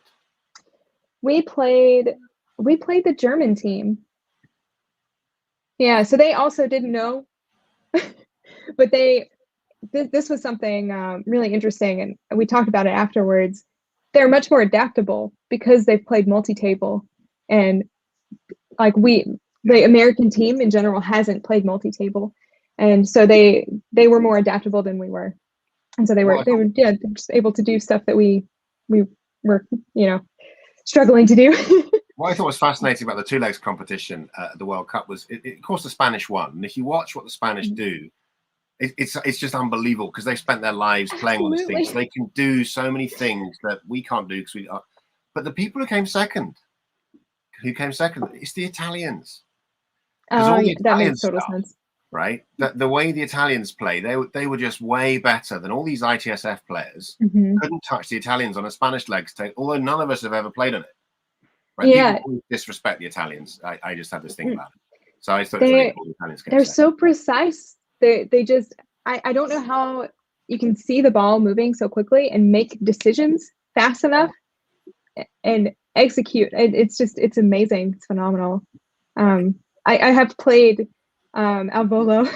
We played the German team. Yeah, so they also didn't know, but this was something really interesting, and we talked about it afterwards. They're much more adaptable because they've played multi-table, and like the American team in general hasn't played multi-table, and so they were more adaptable than we were, and so they were just able to do stuff that we were struggling to do. What I thought was fascinating about the 2 legs competition at the World Cup was, of course, the Spanish won, and if you watch what the Spanish do, it's just unbelievable, because they've spent their lives playing on this thing, so they can do so many things that we can't do because we are. But the people who came second, it's the Italians. That makes total sense. Right, the way the Italians play, they were just way better than all these ITSF players. Couldn't touch the Italians on a Spanish leg stage, although none of us have ever played on it. Right? Yeah, people disrespect the Italians. I just have this thing about it. So I thought the Italians they're so precise. They just I don't know how you can see the ball moving so quickly and make decisions fast enough, and execute. It's amazing. It's phenomenal. I have played al volo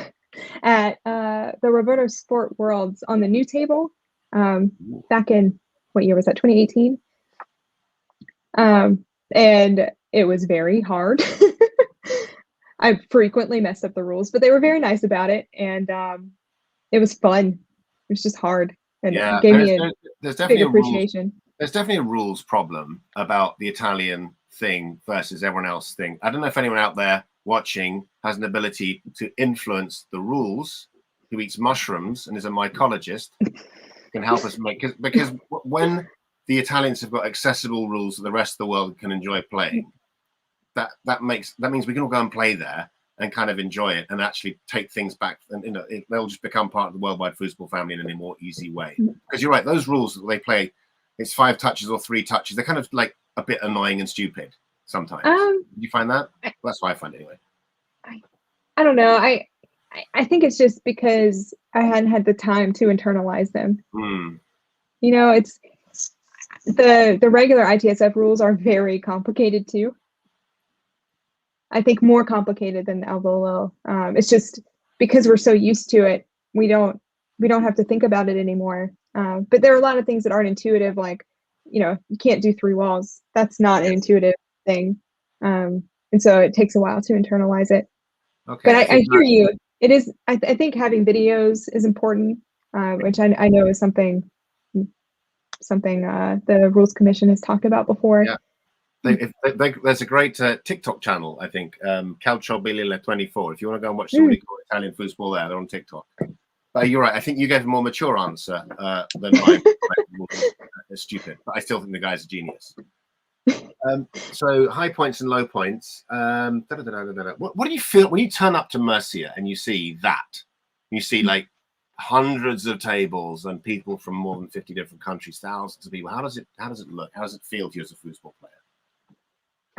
at the Roberto Sport Worlds on the new table back in, what year was that, 2018? And it was very hard. I frequently messed up the rules, but they were very nice about it, and it was fun. It was just hard, and Yeah, it gave me a there's big definitely appreciation. there's definitely a rules problem about the Italian thing versus everyone else thing. I don't know if anyone out there watching has an ability to influence the rules, who eats mushrooms and is a mycologist, can help us make, because when the Italians have got accessible rules that the rest of the world can enjoy playing, that means we can all go and play there and kind of enjoy it and actually take things back, and they'll just become part of the worldwide foosball family in a more easy way. Because you're right, those rules that they play, it's 5 touches or 3 touches, they're kind of like a bit annoying and stupid sometimes. Do you find that? Well, that's what I find anyway. I don't know. I think it's just because I hadn't had the time to internalize them. You know, it's the regular ITSF rules are very complicated too. I think more complicated than al volo. It's just because we're so used to it, we don't have to think about it anymore. But there are a lot of things that aren't intuitive, like, you know, you can't do 3 walls. That's not an intuitive thing. And so it takes a while to internalize it. Okay, but I hear you. It is. I think having videos is important, which I know is something the Rules Commission has talked about before. Yeah. There's a great TikTok channel, I think, Calcio Bilile 24. If you want to go and watch somebody called Italian foosball there, they're on TikTok. But you're right. I think you gave a more mature answer than mine. It's stupid, but I still think the guy's a genius. So high points and low points. What do you feel when you turn up to Murcia and you see that? You see like hundreds of tables and people from more than 50 different countries, thousands of people. How does it look? How does it feel to you as a foosball player?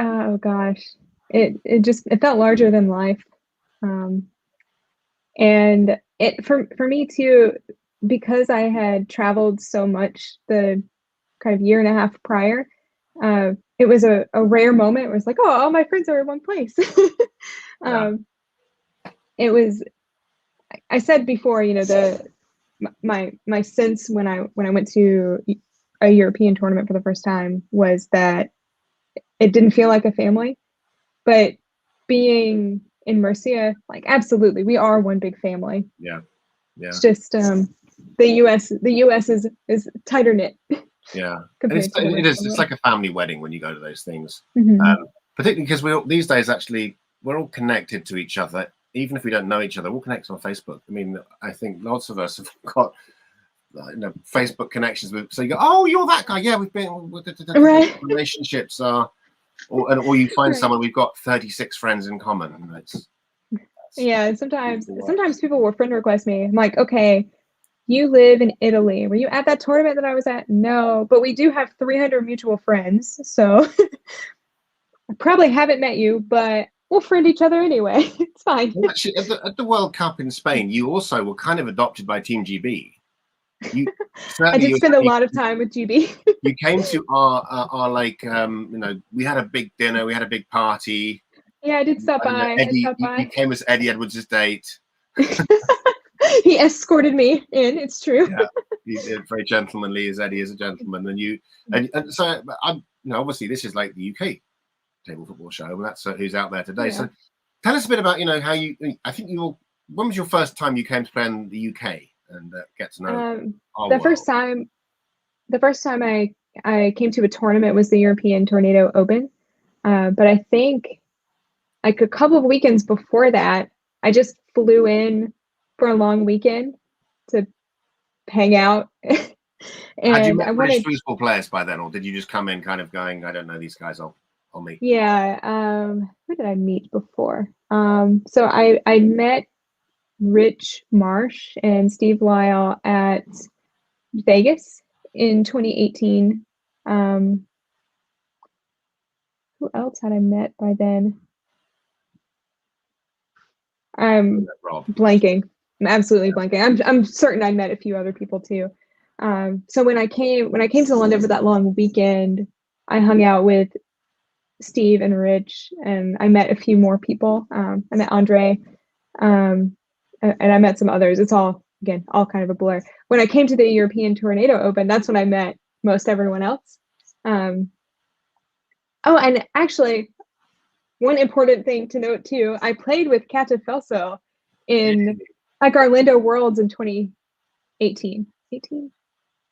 Oh gosh, it felt larger than life, and it for me too, because I had traveled so much the kind of year and a half prior. It was a rare moment. It was like, oh, all my friends are in one place. It was. I said before, you know, my sense when I went to a European tournament for the first time was that it didn't feel like a family, but being in Murcia, like, absolutely, we are one big family. Yeah. It's just the US is tighter knit. Yeah, and it's like a family wedding when you go to those things, particularly because these days actually we're all connected to each other, even if we don't know each other. We're all connected on Facebook. I mean, I think lots of us have got Facebook connections with. So you go, oh, you're that guy. Yeah, we've been right. Relationships are, or you find someone, we've got 36 friends in common. Yeah, sometimes people will friend request me. I'm like, okay, you live in Italy. Were you at that tournament that I was at? No, but we do have 300 mutual friends. So I probably haven't met you, but we'll friend each other anyway. It's fine. Well, actually, at the World Cup in Spain, you also were kind of adopted by Team GB. I did spend a lot of time with GB. You came to our like, we had a big dinner, we had a big party. Yeah, I did stop by. You came as Eddie Edwards' date. He escorted me in. It's true. Yeah, he did, very gentlemanly, as Eddie is a gentleman. And so I'm, obviously this is like the UK table football show, and that's who's out there today. Yeah. So tell us a bit about how you. I think when was your first time you came to play in the UK and get to know the first time I came to a tournament was the European Tornado Open, but I think like a couple of weekends before that, I just flew in for a long weekend to hang out. And had you met British foosball players by then, or did you just come in kind of going, I don't know these guys, I'll meet? Yeah. Who did I meet before? So I met Rich Marsh and Steve Lyle at Vegas in 2018. Who else had I met by then? I'm blanking. I'm absolutely blanking. I'm certain I met a few other people too. So when I came to London for that long weekend, I hung out with Steve and Rich, and I met a few more people. I met Andre, and I met some others. It's all, again, all kind of a blur. When I came to the European Tornado Open, that's when I met most everyone else. Oh, and actually, one important thing to note too, I played with Kata Felso in like Orlando Worlds in 2018. 18?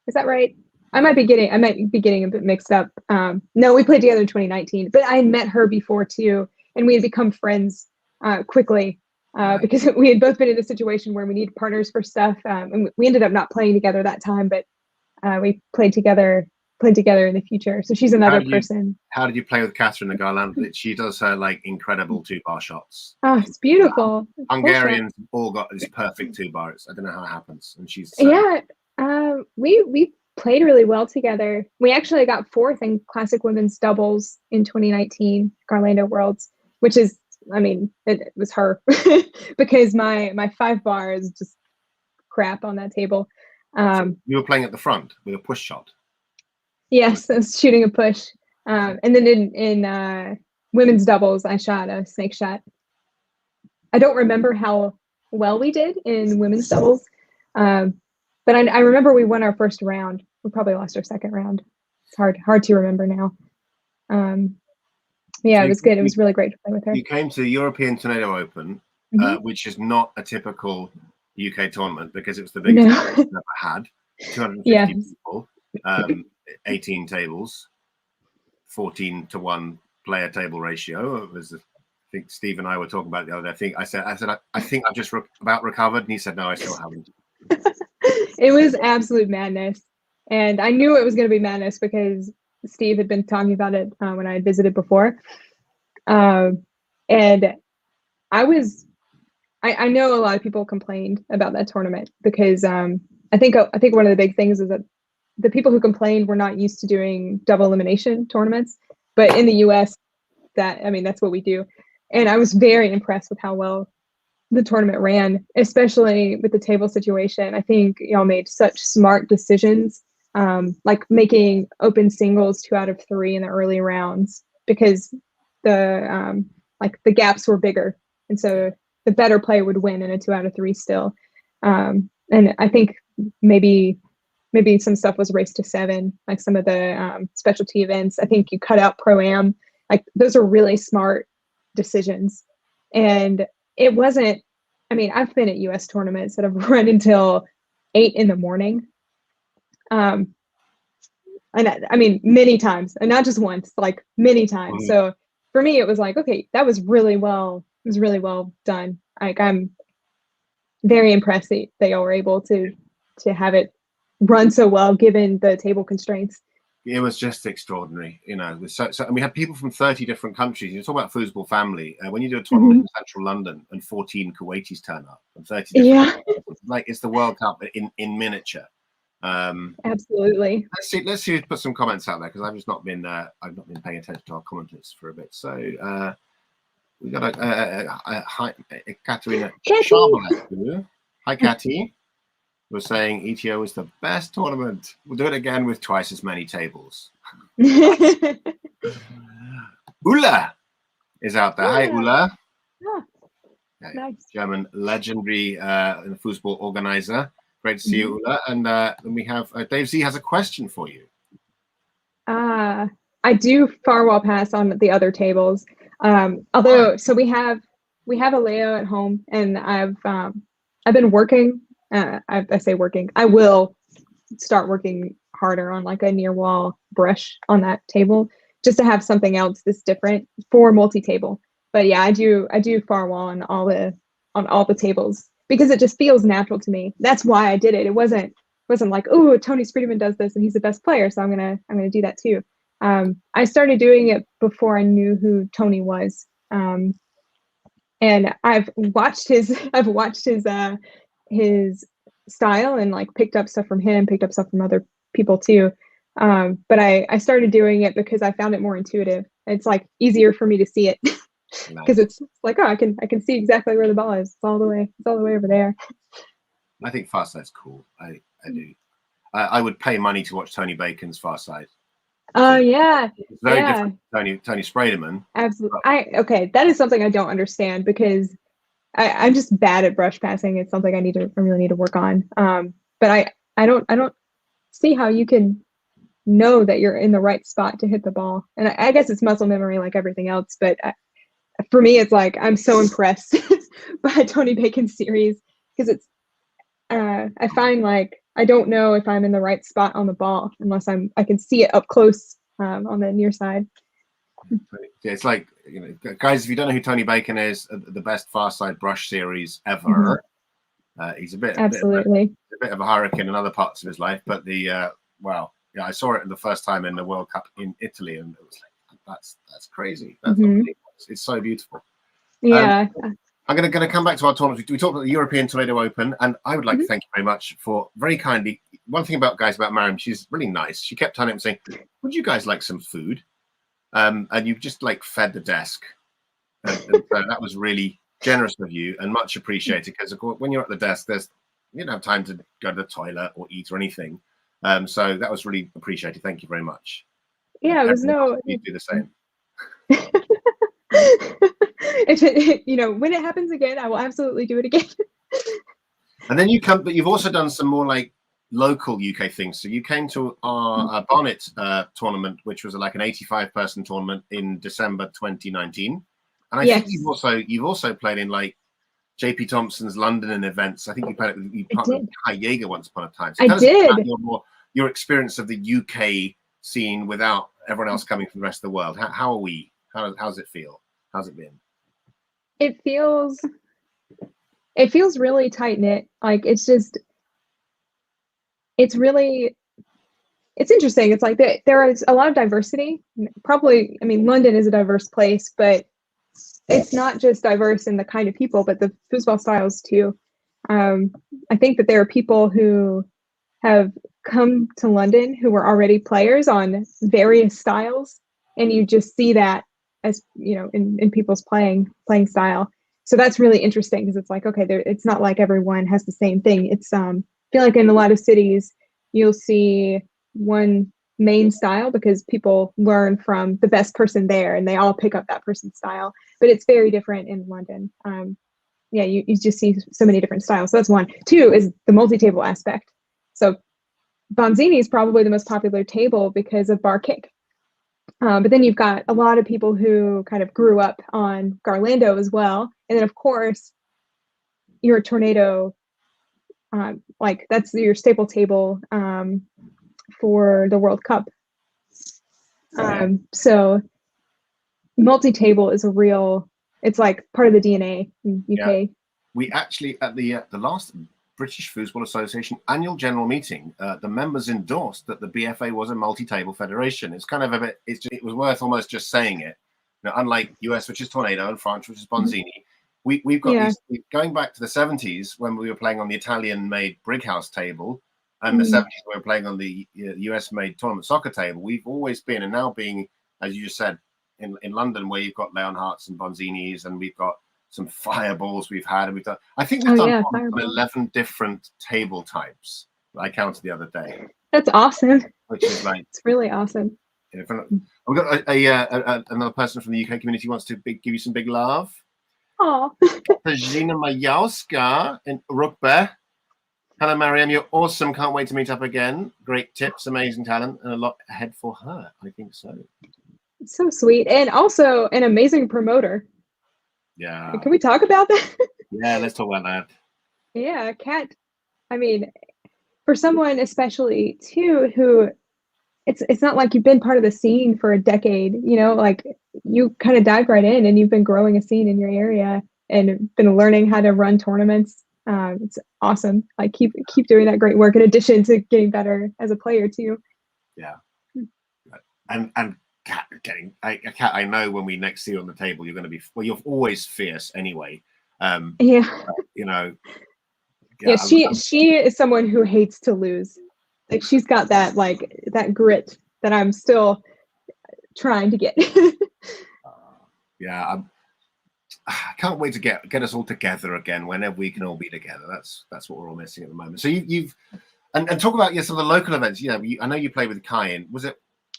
Is that right? I might be getting a bit mixed up. No, we played together in 2019, but I had met her before too, and we had become friends quickly because we had both been in a situation where we needed partners for stuff, and we ended up not playing together that time, but we played together in the future. So she's another person. How did you play with Catherine the Garland? She does her like incredible 2-bar shots. Oh, it's beautiful. Hungarians all got this perfect 2-bars. I don't know how it happens, and she's yeah. We played really well together. We actually got 4th in classic women's doubles in 2019 Orlando Worlds, which is, I mean, it was her because my 5-bar is just crap on that table. So you were playing at the front with a push shot. Yes, I was shooting a push. And then in women's doubles, I shot a snake shot. I don't remember how well we did in women's doubles, but I remember we won our first round. We probably lost our second round. It's hard to remember now. Yeah, it was good. It was really great to play with her. You came to the European Tornado Open, which is not a typical UK tournament because it was the biggest we've ever had. 250 people, 18 tables, 14-to-1 player table ratio. It was, I think Steve and I were talking about it the other day. I said I think I've just about recovered, and he said no, I still haven't. It was absolute madness, and I knew it was going to be madness because Steve had been talking about it when I had visited before, and I know a lot of people complained about that tournament because I think one of the big things is that the people who complained were not used to doing double elimination tournaments, but in the US, that's what we do, and I was very impressed with how well the tournament ran, especially with the table situation. I think y'all made such smart decisions, like making open singles 2 out of 3 in the early rounds because the gaps were bigger, and so the better player would win in a 2 out of 3 still. And I think maybe some stuff was race to 7, like some of the specialty events. I think you cut out pro-am. Like those are really smart decisions, and it wasn't, I've been at US tournaments that have run until 8 in the morning. And many times, and not just once, like many times. So for me, it was like, okay, that was really well done. Like I'm very impressed that y'all were able to have it run so well given the table constraints. It was just extraordinary, So and we had people from 30 different countries. You talk about Foosball family. When you do a tournament in central London and 14 Kuwaitis turn up and 30 different countries, like it's the World Cup in miniature. Absolutely. Let's see. Put some comments out there because I've not been paying attention to our commenters for a bit. So we got a hi, Katerina. Hi, Katy. We're saying ETO is the best tournament. We'll do it again with twice as many tables. Ula is out there. Hi, Ula. Okay. Nice. German legendary football organizer. Great to see you, Ula. And then we have Dave Z has a question for you. I do Farwell pass on the other tables. Although, so we have a layout at home, and I've been working. I say working. I will start working harder on like a near wall brush on that table just to have something else that's different for multi-table. But yeah, I do Farwell on all the tables because it just feels natural to me. That's why I did it. It wasn't like, oh, Tony Spreedeman does this and he's the best player, so I'm gonna do that too. I started doing it before I knew who Tony was, and I've watched his style and like picked up stuff from him, picked up stuff from other people too. But I started doing it because I found it more intuitive. It's like easier for me to see it because it's like, oh, I can see exactly where the ball is. It's all the way over there. I think Far Side's cool. I do. I would pay money to watch Tony Bacon's Far Side. Oh yeah, It's very yeah, different to Tony Sprayderman. absolutely. Okay, that is something I don't understand because I'm just bad at brush passing. It's something I really need to work on. But I don't see how you can know that you're in the right spot to hit the ball. And I guess it's muscle memory like everything else. But for me, it's like I'm so impressed by Tony Bacon's series because it's I find like I don't know if I'm in the right spot on the ball unless I can see it up close on the near side. It's like, guys, if you don't know who Tony Bacon is, the best far side brush series ever. He's a bit Absolutely. a bit of a hurricane in other parts of his life, but wow, yeah, I saw it the first time in the World Cup in Italy, and it was like that's crazy. That's it's so beautiful. Yeah. I'm going to come back to our tournament. We talked about the European Tornado Open, and I would like to thank you very much for very kindly. One thing about Maryam, she's really nice. She kept turning up and saying, "Would you guys like some food?" And you've just like fed the desk, and so that was really generous of you and much appreciated. Because when you're at the desk, you don't have time to go to the toilet or eat or anything. So that was really appreciated. Thank you very much. Yeah, it was You do the same. When it happens again, I will absolutely do it again. And then but you've also done some more like local UK things. So you came to our Barnet tournament, which was like an 85-person tournament in December 2019. And I think you've also played in like JP Thompson's London events. I think you partnered with Kai Jaeger once upon a time. So tell us about your experience of the UK scene without everyone else coming from the rest of the world. How are we? How's it feel? How's it been? It feels really tight knit. Like it's interesting. It's like there is a lot of diversity. Probably, I mean, London is a diverse place, but it's not just diverse in the kind of people, but the foosball styles too. I think that there are people who have come to London who were already players on various styles, and you just see that as in people's playing style. So that's really interesting because it's like, okay, it's not like everyone has the same thing. It's I feel like in a lot of cities you'll see one main style because people learn from the best person there and they all pick up that person's style, but it's very different in London. You just see so many different styles. So that's one. Two is the multi-table aspect. So Bonzini is probably the most popular table because of bar kick. But then you've got a lot of people who kind of grew up on Garlando as well. And then, of course, your tornado, like that's your staple table for the World Cup. So multi-table is it's like part of the DNA in UK. Yeah. We actually, at the last British Foosball Association annual general meeting, the members endorsed that the BFA was a multi-table federation. It's kind of a bit, it was worth almost just saying it. Unlike US, which is Tornado, and France, which is Bonzini, we've got these, going back to the 70s when we were playing on the Italian-made Brighouse table, and the 70s when we were playing on the US-made tournament soccer table. We've always been, and now being, as you just said, in London, where you've got Leonhardts and Bonzinis, and we've got some fireballs we've had, and we've done, I think we've done 11 different table types. I counted the other day. That's awesome. Which is like, it's really awesome. We've got another person from the UK community who wants to give you some big love. Oh. Gina Majowska in Rugby. Hello, Maryam. You're awesome. Can't wait to meet up again. Great tips, amazing talent, and a lot ahead for her. I think so. It's so sweet. And also an amazing promoter. Yeah. Can we talk about that? Yeah, let's talk about that. Yeah, Kat. I mean, for someone especially too, who it's not like you've been part of the scene for a decade, like you kind of dive right in and you've been growing a scene in your area and been learning how to run tournaments. It's awesome. Like keep doing that great work in addition to getting better as a player too. Yeah. And Kat, Kat, I know when we next see you on the table, you're going to be, well, you're always fierce anyway. Yeah, she is someone who hates to lose. Like she's got that grit that I'm still trying to get. I can't wait to get us all together again whenever we can all be together. That's what we're all missing at the moment. So you've and talk about some of the local events. I know you played with Kai. Was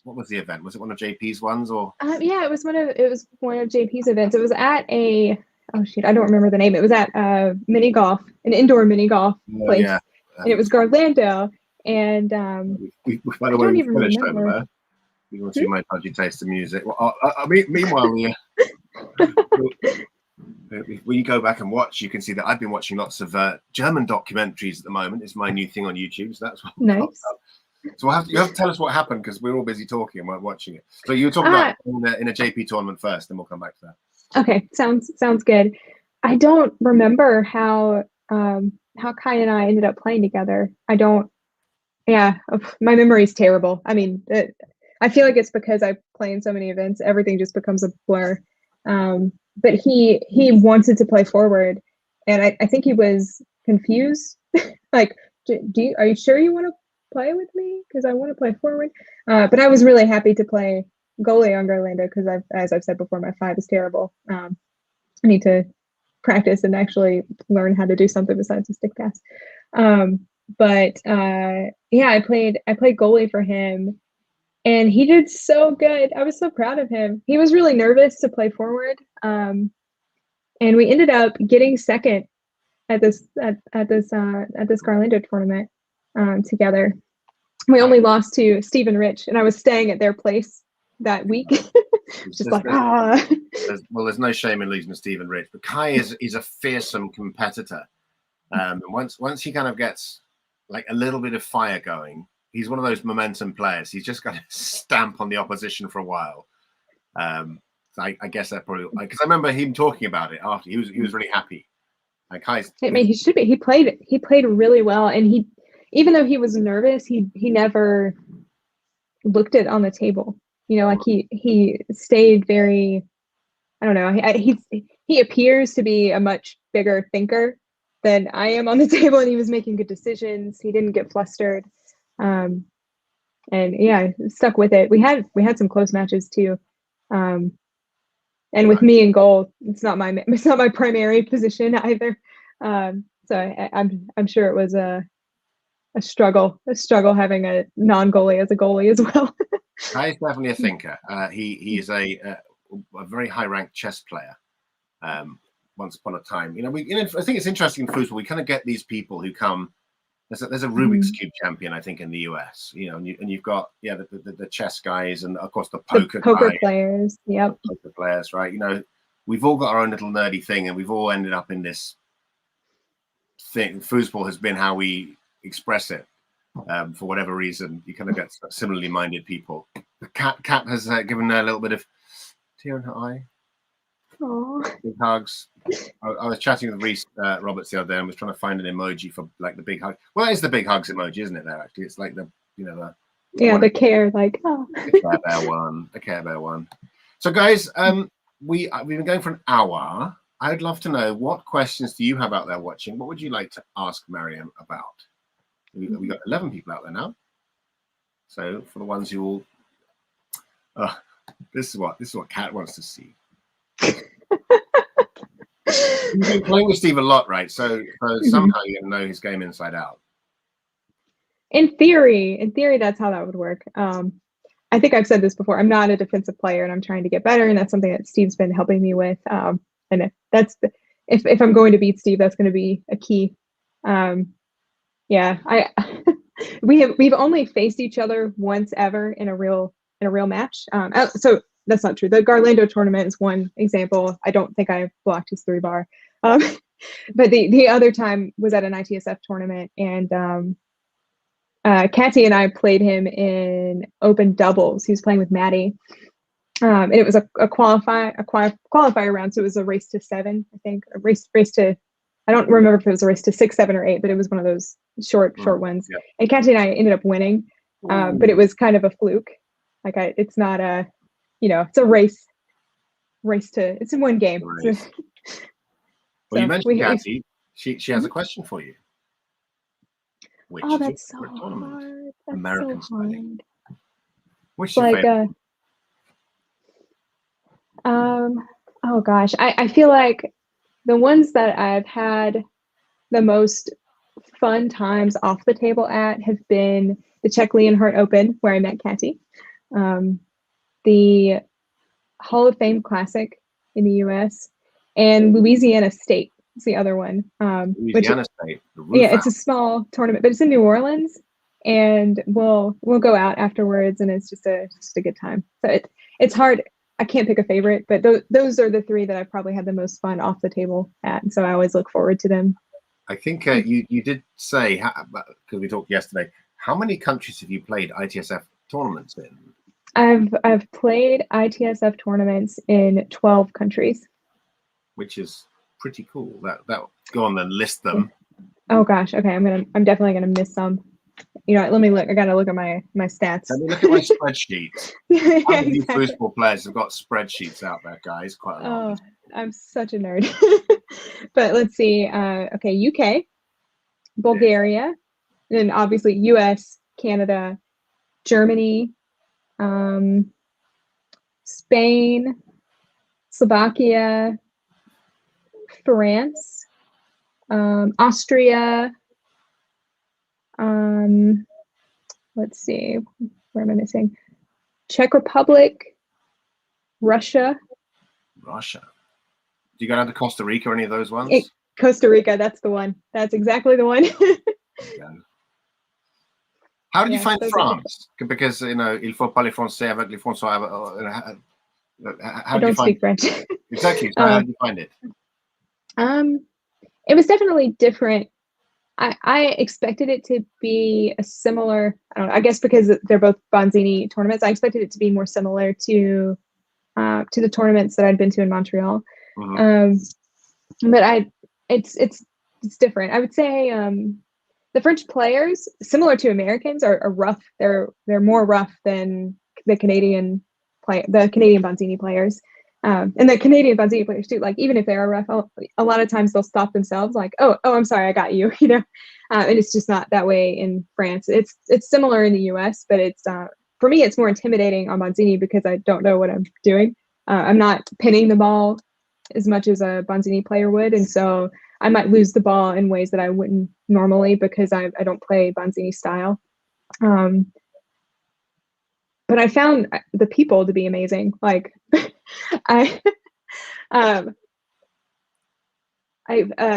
what was the event? Was it one of JP's ones or? Yeah, it was one of JP's events. It was at a oh shoot, I don't remember the name. It was at mini golf, an indoor mini golf place, Yeah. and it was Garlando. And By the I way, don't we even finished remember. over there. You want to see my dodgy taste of music? Well, meanwhile, when you go back and watch, you can see that I've been watching lots of German documentaries at the moment. It's my new thing on YouTube, so that's what Nice. So you have to tell us what happened because we're all busy talking and we're watching it. So you were talking about in a JP tournament first, then we'll come back to that. Okay, sounds good. I don't remember how Kai and I ended up playing together. I don't. Yeah, my memory's terrible. I mean, I feel like it's because I play in so many events. Everything just becomes a blur. But he wanted to play forward, and I think he was confused. Like, are you sure you want to play with me? Because I want to play forward. But I was really happy to play goalie on Garlando because as I've said before, my 5 is terrible. I need to practice and actually learn how to do something besides a stick pass. But yeah, I played goalie for him, and he did so good. I was so proud of him. He was really nervous to play forward, and we ended up getting second at this Garlando tournament together. We only lost to Stephen Rich, and I was staying at their place that week. Just like there's no shame in losing to Stephen Rich, but Kai is a fearsome competitor. And once he kind of gets like a little bit of fire going, he's one of those momentum players. He's just got to stamp on the opposition for a while. I guess that probably because I remember him talking about it after he was really happy. Like he should be. He played really well, and he, even though he was nervous, he never looked it on the table. You know, like he stayed very. I don't know. He appears to be a much bigger thinker than I am on the table, and he was making good decisions. He didn't get flustered, and yeah, stuck with it. We had some close matches too, and with me in goal, it's not my primary position either. So I'm sure it was a struggle having a non-goalie as a goalie as well. Kai is definitely a thinker. He is a very high-ranked chess player. Once upon a time, I think it's interesting in football. We kind of get these people who come. There's a Rubik's Cube champion, I think, in the US. And you've got the chess guys, and of course the poker players. Yep, poker players, right? We've all got our own little nerdy thing, and we've all ended up in this thing. Foosball has been how we express it. For whatever reason, you kind of get similarly minded people. The cat has given a little bit of tear in her eye. Aww. Big hugs. I was chatting with Reese Roberts the other day and was trying to find an emoji for like the big hug. Well, that is the big hugs emoji, isn't it? There, actually, it's like the the care, like the Care Bear one. So, guys, we've been going for an hour. I'd love to know, what questions do you have out there watching? What would you like to ask Maryam about? We got 11 people out there now. So, for the ones who all, this is what Kat wants to see. You've been playing with Steve a lot, right? So somehow you're gonna know his game inside out. In theory, that's how that would work. I think I've said this before. I'm not a defensive player, and I'm trying to get better, and that's something that Steve's been helping me with. And that's if I'm going to beat Steve, that's going to be a key. Yeah, we've only faced each other once ever in a real match. So that's not true. The Garlando tournament is one example. I don't think I blocked his 3-bar. But the other time was at an ITSF tournament, and Katty and I played him in open doubles. He was playing with Maddie. And it was a qualifier round, so it was a race to 7, I think. A race to, I don't remember if it was a race to 6, 7, or 8, but it was one of those short ones. Yeah. And Katty and I ended up winning, but it was kind of a fluke. Like it's not a, it's a race to, it's in one game. Well, you mentioned Katty. She has a question for you. That's so hard. That's American so hard. spelling. Which is your favorite? Oh gosh, I feel like the ones that I've had the most fun times off the table at have been the Czech Leonhardt Open, where I met Katty. the Hall of Fame Classic in the U.S., and Louisiana State is the other one. Louisiana State, yeah, it's a small tournament, but it's in New Orleans, and we'll go out afterwards, and it's just a good time. So it's hard. I can't pick a favorite, but those are the three that I've probably had the most fun off the table at, and so I always look forward to them. I think you did say, because we talked yesterday, how many countries have you played ITSF tournaments in? I've played ITSF tournaments in 12 countries, which is pretty cool. That go on then, list them. Oh gosh, okay. I'm definitely gonna miss some. You know, let me look. I gotta look at my stats. Let me look at my spreadsheet. Yeah, How many exactly. foosball players have got spreadsheets out there, guys? Quite a lot. I'm such a nerd. But let's see. Okay, UK, Bulgaria, and obviously US, Canada, Germany, Spain, Slovakia, France, Austria. Let's see, where am I missing? Czech Republic, Russia. Do you go down to Costa Rica or any of those ones? Costa Rica, that's the one. That's exactly the one. How did you find France? Because, you know, il faut parler français avec les Français. I don't speak French. Exactly. So how did you find it? It was definitely different. I expected it to be a similar, I don't know, I guess because they're both Bonzini tournaments, I expected it to be more similar to the tournaments that I'd been to in Montreal. Mm-hmm. But it's different. I would say the French players, similar to Americans, are rough. They're more rough than the Canadian Bonzini players. And the Canadian Bonzini players too, like even if they are rough, a lot of times they'll stop themselves like, oh, I'm sorry, I got you, you know. And it's just not that way in France. It's similar in the US, but it's for me, it's more intimidating on Bonzini because I don't know what I'm doing. I'm not pinning the ball as much as a Bonzini player would, and so I might lose the ball in ways that I wouldn't normally because I don't play Bonzini style. But I found the people to be amazing. Like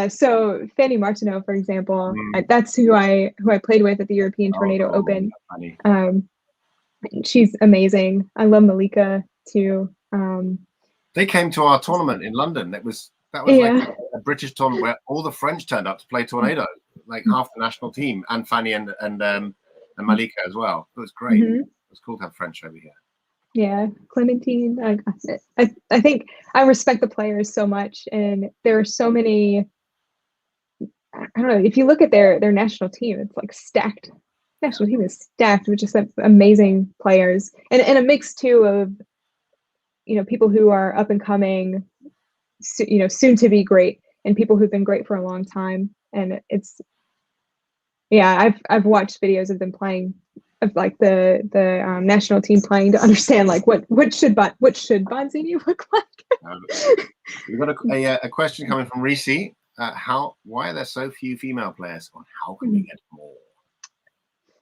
so Fanny Martineau, for example, that's who I played with at the European Tornado Open. She's amazing. I love Malika too. They came to our tournament in London. That was like a British tournament where all the French turned up to play Tornado, like half the national team, and Fanny and Malika as well. It was great. Mm-hmm. It was cool to have French over here. Yeah, Clementine. I think I respect the players so much, and there are so many. I don't know. If you look at their national team, it's like stacked. National team is stacked with just amazing players, and a mix too of, you know, people who are up and coming, you know, soon to be great, and people who've been great for a long time. And it's, yeah, I've watched videos of them playing, of like the national team playing, to understand like what should Bonzini look like. We've got a question coming from Reese. Why are there so few female players? And how can we get more?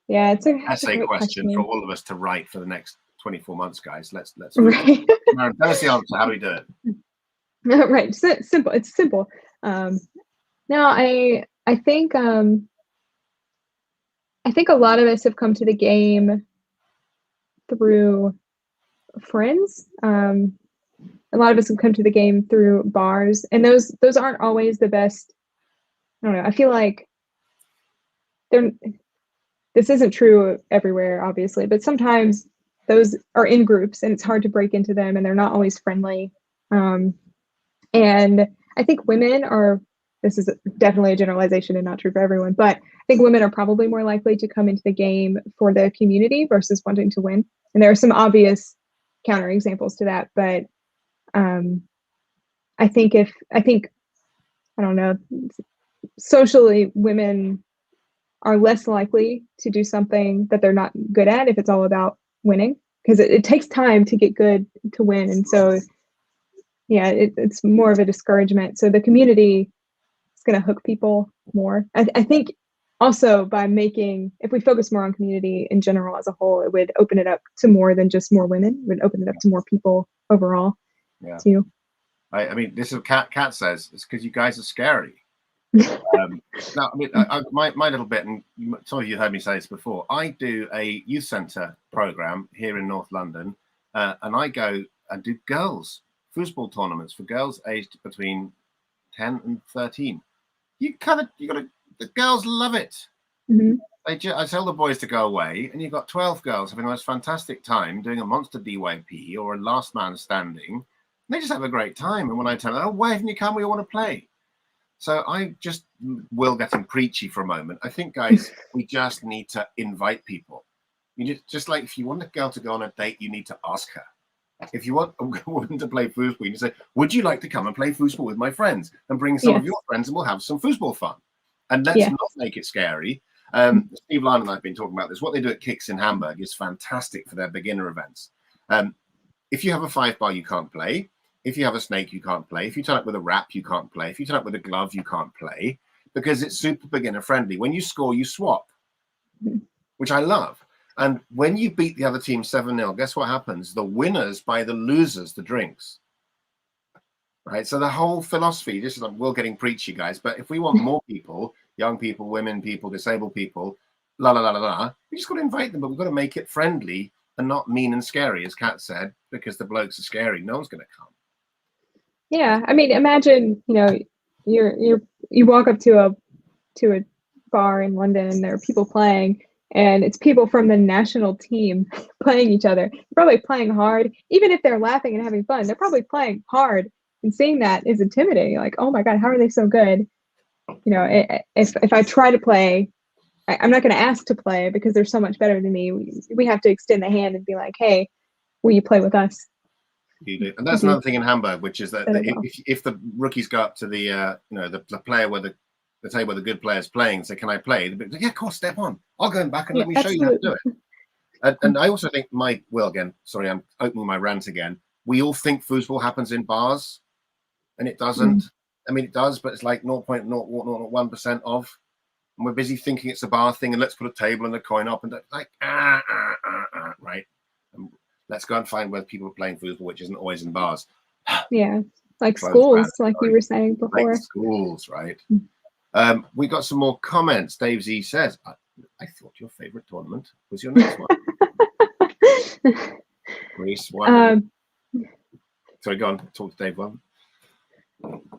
Yeah, it's an essay question for all of us to write for the next 24 months, guys. Let's right. Maryam, tell us the answer. How do we do it? Right. Simple. It's simple. No, I think a lot of us have come to the game through friends. A lot of us have come to the game through bars, and those aren't always the best. I don't know. I feel like this isn't true everywhere, obviously, but sometimes those are in groups and it's hard to break into them, and they're not always friendly. And I think women are, this is definitely a generalization and not true for everyone, but I think women are probably more likely to come into the game for the community versus wanting to win. And there are some obvious counterexamples to that, but I think I don't know, socially, women are less likely to do something that they're not good at if it's all about winning, because it takes time to get good to win. And so, yeah, it's more of a discouragement. So the community is going to hook people more. I think also by making, if we focus more on community in general as a whole, it would open it up to more than just more women. It would open it up to more people overall. Yeah. Too. I mean, this is what Kat says. It's because you guys are scary. Now, I mean, my little bit, and some of you heard me say this before. I do a youth centre program here in North London, and I go and do girls foosball tournaments for girls aged between 10 and 13. You got to. The girls love it. Mm-hmm. I tell the boys to go away, and you've got 12 girls having the most fantastic time doing a monster DYP or a last man standing. And they just have a great time. And when I tell them, oh, why haven't you come? We all want to play. So I just will getting preachy for a moment. I think, guys, we just need to invite people. You just like if you want a girl to go on a date, you need to ask her. If you want a woman to play foosball, you say, would you like to come and play foosball with my friends and bring some of your friends and we'll have some foosball fun. And let's not make it scary. Steve Lyon and I have been talking about this. What they do at Kicks in Hamburg is fantastic for their beginner events. If you have a 5-bar, you can't play. If you have a snake, you can't play. If you turn up with a wrap, you can't play. If you turn up with a glove, you can't play because it's super beginner friendly. When you score, you swap, which I love. And when you beat the other team 7-0, guess what happens? The winners buy the losers the drinks. Right? So the whole philosophy, this is like, we're getting preachy, guys, but if we want more people, young people, women people, disabled people, we just got to invite them, but we've got to make it friendly and not mean and scary, as Kat said, because the blokes are scary. No one's going to come. Yeah, I mean, imagine, you walk up to a bar in London and there are people playing, and it's people from the national team playing each other. They're probably playing hard, even if they're laughing and having fun. They're probably playing hard, and seeing that is intimidating. Like, oh my God, how are they so good? If I try to play, I'm not going to ask to play because they're so much better than me. We have to extend the hand and be like, hey, will you play with us? You do. And that's another thing in Hamburg, which is that if the rookies go up to the player where the table where the good player's playing, say, can I play? They'll be like, yeah, of course, step on. I'll go back and let me show you how to do it. And I also think sorry, I'm opening my rant again. We all think foosball happens in bars, and it doesn't. I mean, it does, but it's like 0.01% of. And we're busy thinking it's a bar thing, and let's put a table and a coin up, and like, right? And let's go and find where people are playing foosball, which isn't always in bars. Yeah, like schools, like you were saying before. Like schools, right? We got some more comments. Dave Z says, I thought your favorite tournament was your next one. Greece one. Sorry, go on. Talk to Dave one.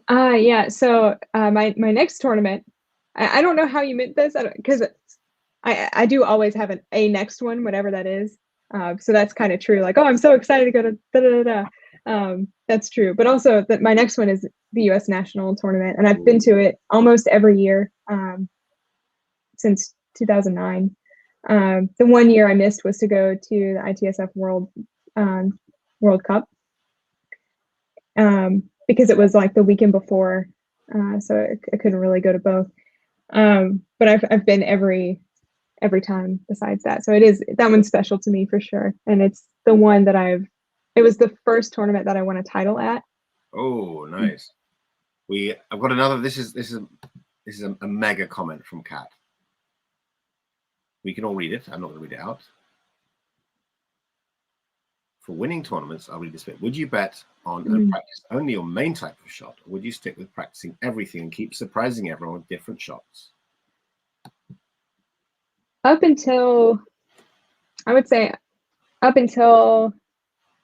Yeah. So my next tournament, I don't know how you meant this, because I do always have a next one, whatever that is. So that's kind of true. Like, oh, I'm so excited to go to da da da. That's true. But also that my next one is the U.S. National Tournament, and I've been to it almost every year since 2009. The one year I missed was to go to the ITSF World Cup because it was like the weekend before, so I couldn't really go to both. But I've been every time besides that, so that one's special to me for sure, and it's the one that it was the first tournament that I won a title at. Oh, nice. I've got another. This is a mega comment from Kat. We can all read it. I'm not going to read it out. For winning tournaments, I'll read this bit. Would you bet on and practice only your main type of shot, or would you stick with practicing everything and keep surprising everyone with different shots? Up until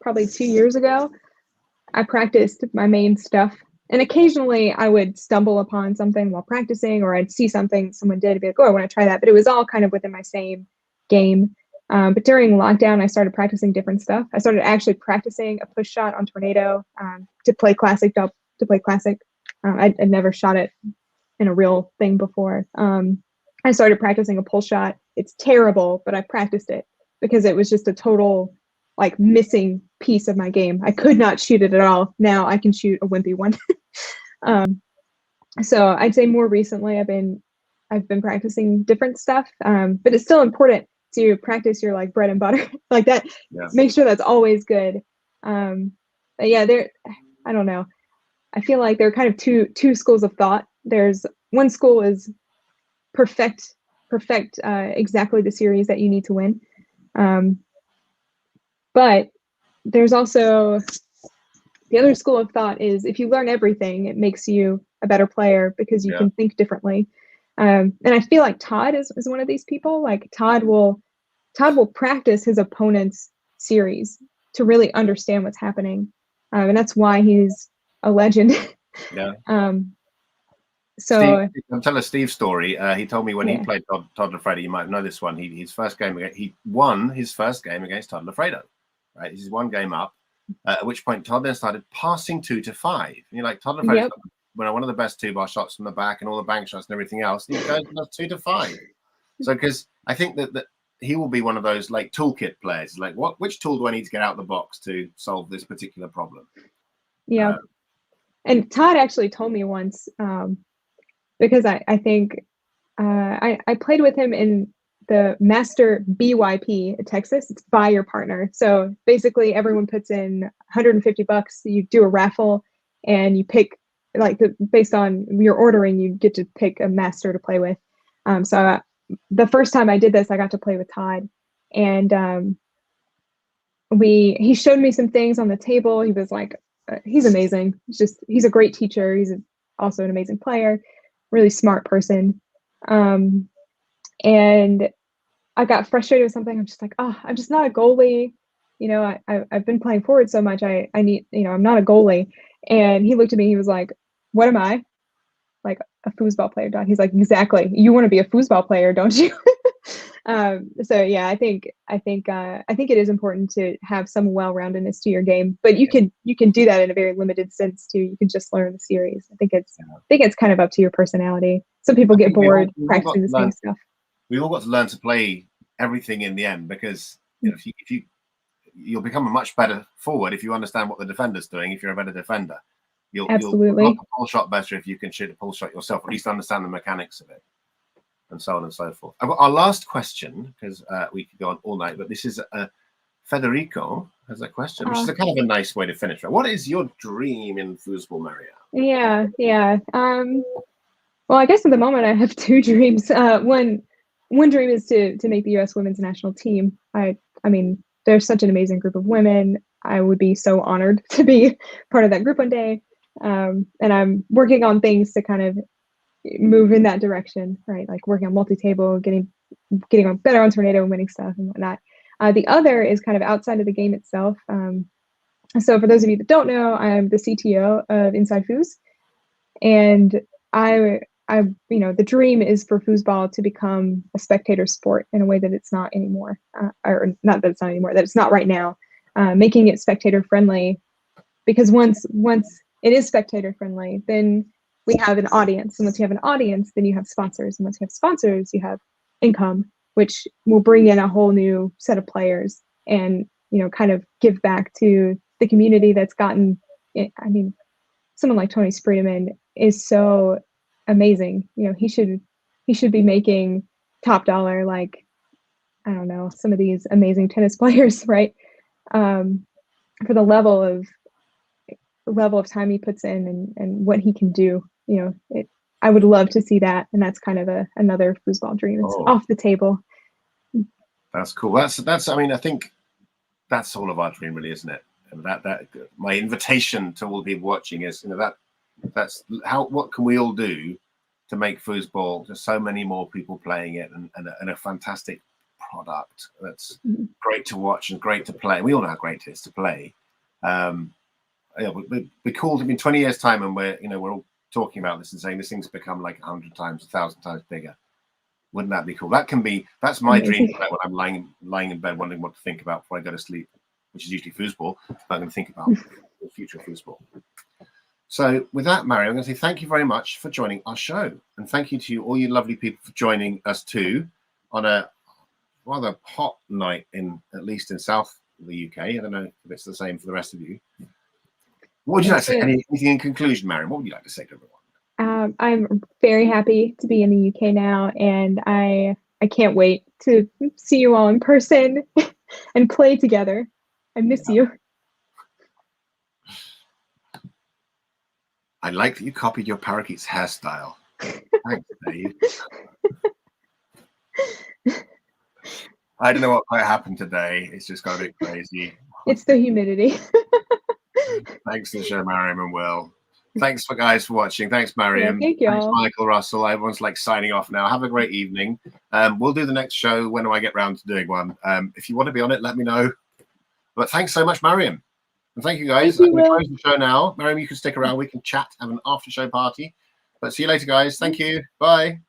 probably 2 years ago, I practiced my main stuff. And occasionally I would stumble upon something while practicing, or I'd see something someone did and be like, oh, I want to try that. But it was all kind of within my same game. But during lockdown, I started practicing different stuff. I started actually practicing a push shot on Tornado to play Classic. I'd never shot it in a real thing before. I started practicing a pull shot. It's terrible, but I practiced it because it was just a total like missing piece of my game. I could not shoot it at all. Now I can shoot a wimpy one. So I'd say more recently I've been practicing different stuff, but it's still important to practice your like bread and butter like that. Yeah. Make sure that's always good. But yeah, I don't know. I feel like there are kind of two schools of thought. There's one school is perfect perfect exactly the series that you need to win. But there's also the other school of thought is if you learn everything, it makes you a better player because you can think differently. And I feel like Todd is one of these people. Like Todd will practice his opponent's series to really understand what's happening, and that's why he's a legend. Yeah. So I'll tell a Steve story. He told me when he played Todd Lafredo, you might know this one. He won his first game against Todd Lafredo. Right, this is one game up. At which point Todd then started passing 2 to 5. And you're like, Todd Lafredo's one of the best 2-bar shots from the back and all the bank shots and everything else. And he goes and does 2 to 5. So because I think that he will be one of those like toolkit players. Like, which tool do I need to get out of the box to solve this particular problem? Yeah. And Todd actually told me once, because I think I played with him in the Master BYP at Texas. It's buy your partner. So basically everyone puts in $150. You do a raffle and you pick like based on your ordering, you get to pick a master to play with. So the first time I did this, I got to play with Todd, and he showed me some things on the table. He was like, he's amazing. He's a great teacher. He's also an amazing player, really smart person. And I got frustrated with something. I'm just like, oh, I'm just not a goalie. You know, I've been playing forward so much. I need, I'm not a goalie. And he looked at me. He was like, what am I? Like a foosball player, Don. He's like, exactly. You want to be a foosball player, don't you? So yeah, I think it is important to have some well-roundedness to your game, but you can do that in a very limited sense too. You can just learn the series. I think it's kind of up to your personality. Some people get bored practicing the same stuff. We've all got to learn to play everything in the end, because if you'll become a much better forward if you understand what the defender's doing. If you're a better defender, you'll block a pull shot better if you can shoot a pull shot yourself, or at least understand the mechanics of it, and so on and so forth. I've got our last question, because we could go on all night, but this is Federico has a question, which is a kind of a nice way to finish. Right? What is your dream in foosball, Maria? Yeah. Well, I guess at the moment I have 2 dreams. One dream is to make the U.S. women's national team. I mean, there's such an amazing group of women. I would be so honored to be part of that group one day. And I'm working on things to kind of move in that direction, right? Like working on multi-table, getting better on tornado and winning stuff and whatnot. The other is kind of outside of the game itself. So for those of you that don't know, I'm the CTO of Inside Foos, and I the dream is for foosball to become a spectator sport in a way that it's not anymore, or not that it's not anymore, that it's not right now, making it spectator friendly, because once it is spectator friendly, then we have an audience, and once you have an audience, then you have sponsors, and once you have sponsors, you have income, which will bring in a whole new set of players, and kind of give back to the community that's gotten. I mean, someone like Tony Spreedeman is so amazing. He should be making top dollar, like, I don't know, some of these amazing tennis players, right? For the level of time he puts in and what he can do. I would love to see that, and that's kind of another foosball dream. It's off the table. That's cool. That's. I mean, I think that's all of our dream, really, isn't it? And that my invitation to all the people watching is, that's what can we all do to make foosball just so many more people playing it, and a fantastic product that's great to watch and great to play. We all know how great it is to play. We called him in 20 years' time, and we're all talking about this and saying this thing's become like 100 times, 1,000 times bigger. Wouldn't that be cool? That's my dream when I'm lying in bed wondering what to think about before I go to sleep, which is usually foosball. I'm going to think about the future of foosball. So with that, Mario, I'm going to say thank you very much for joining our show, and thank you to all you lovely people for joining us too on a rather hot night, at least in South the UK. I don't know if it's the same for the rest of you. What would you like to say? Anything in conclusion, Maryam? What would you like to say to everyone? I'm very happy to be in the UK now, and I can't wait to see you all in person and play together. I miss you. I like that you copied your parakeet's hairstyle. Thanks, Dave. I don't know what quite happened today. It's just got a bit crazy. It's the humidity. Thanks to the show, Maryam and Will. Thanks for watching. Thanks, Yeah, Maryam. thank you Thanks, all. Michael, Russell. Everyone's like signing off now. Have a great evening. We'll do the next show when I get round to doing one. If you want to be on it, let me know. But thanks so much, Maryam. And thank you, guys. Thank you, I'm going to Will. close the show now. Maryam, you can stick around. We can chat, have an after show party. But see you later, guys. Thank you. Bye.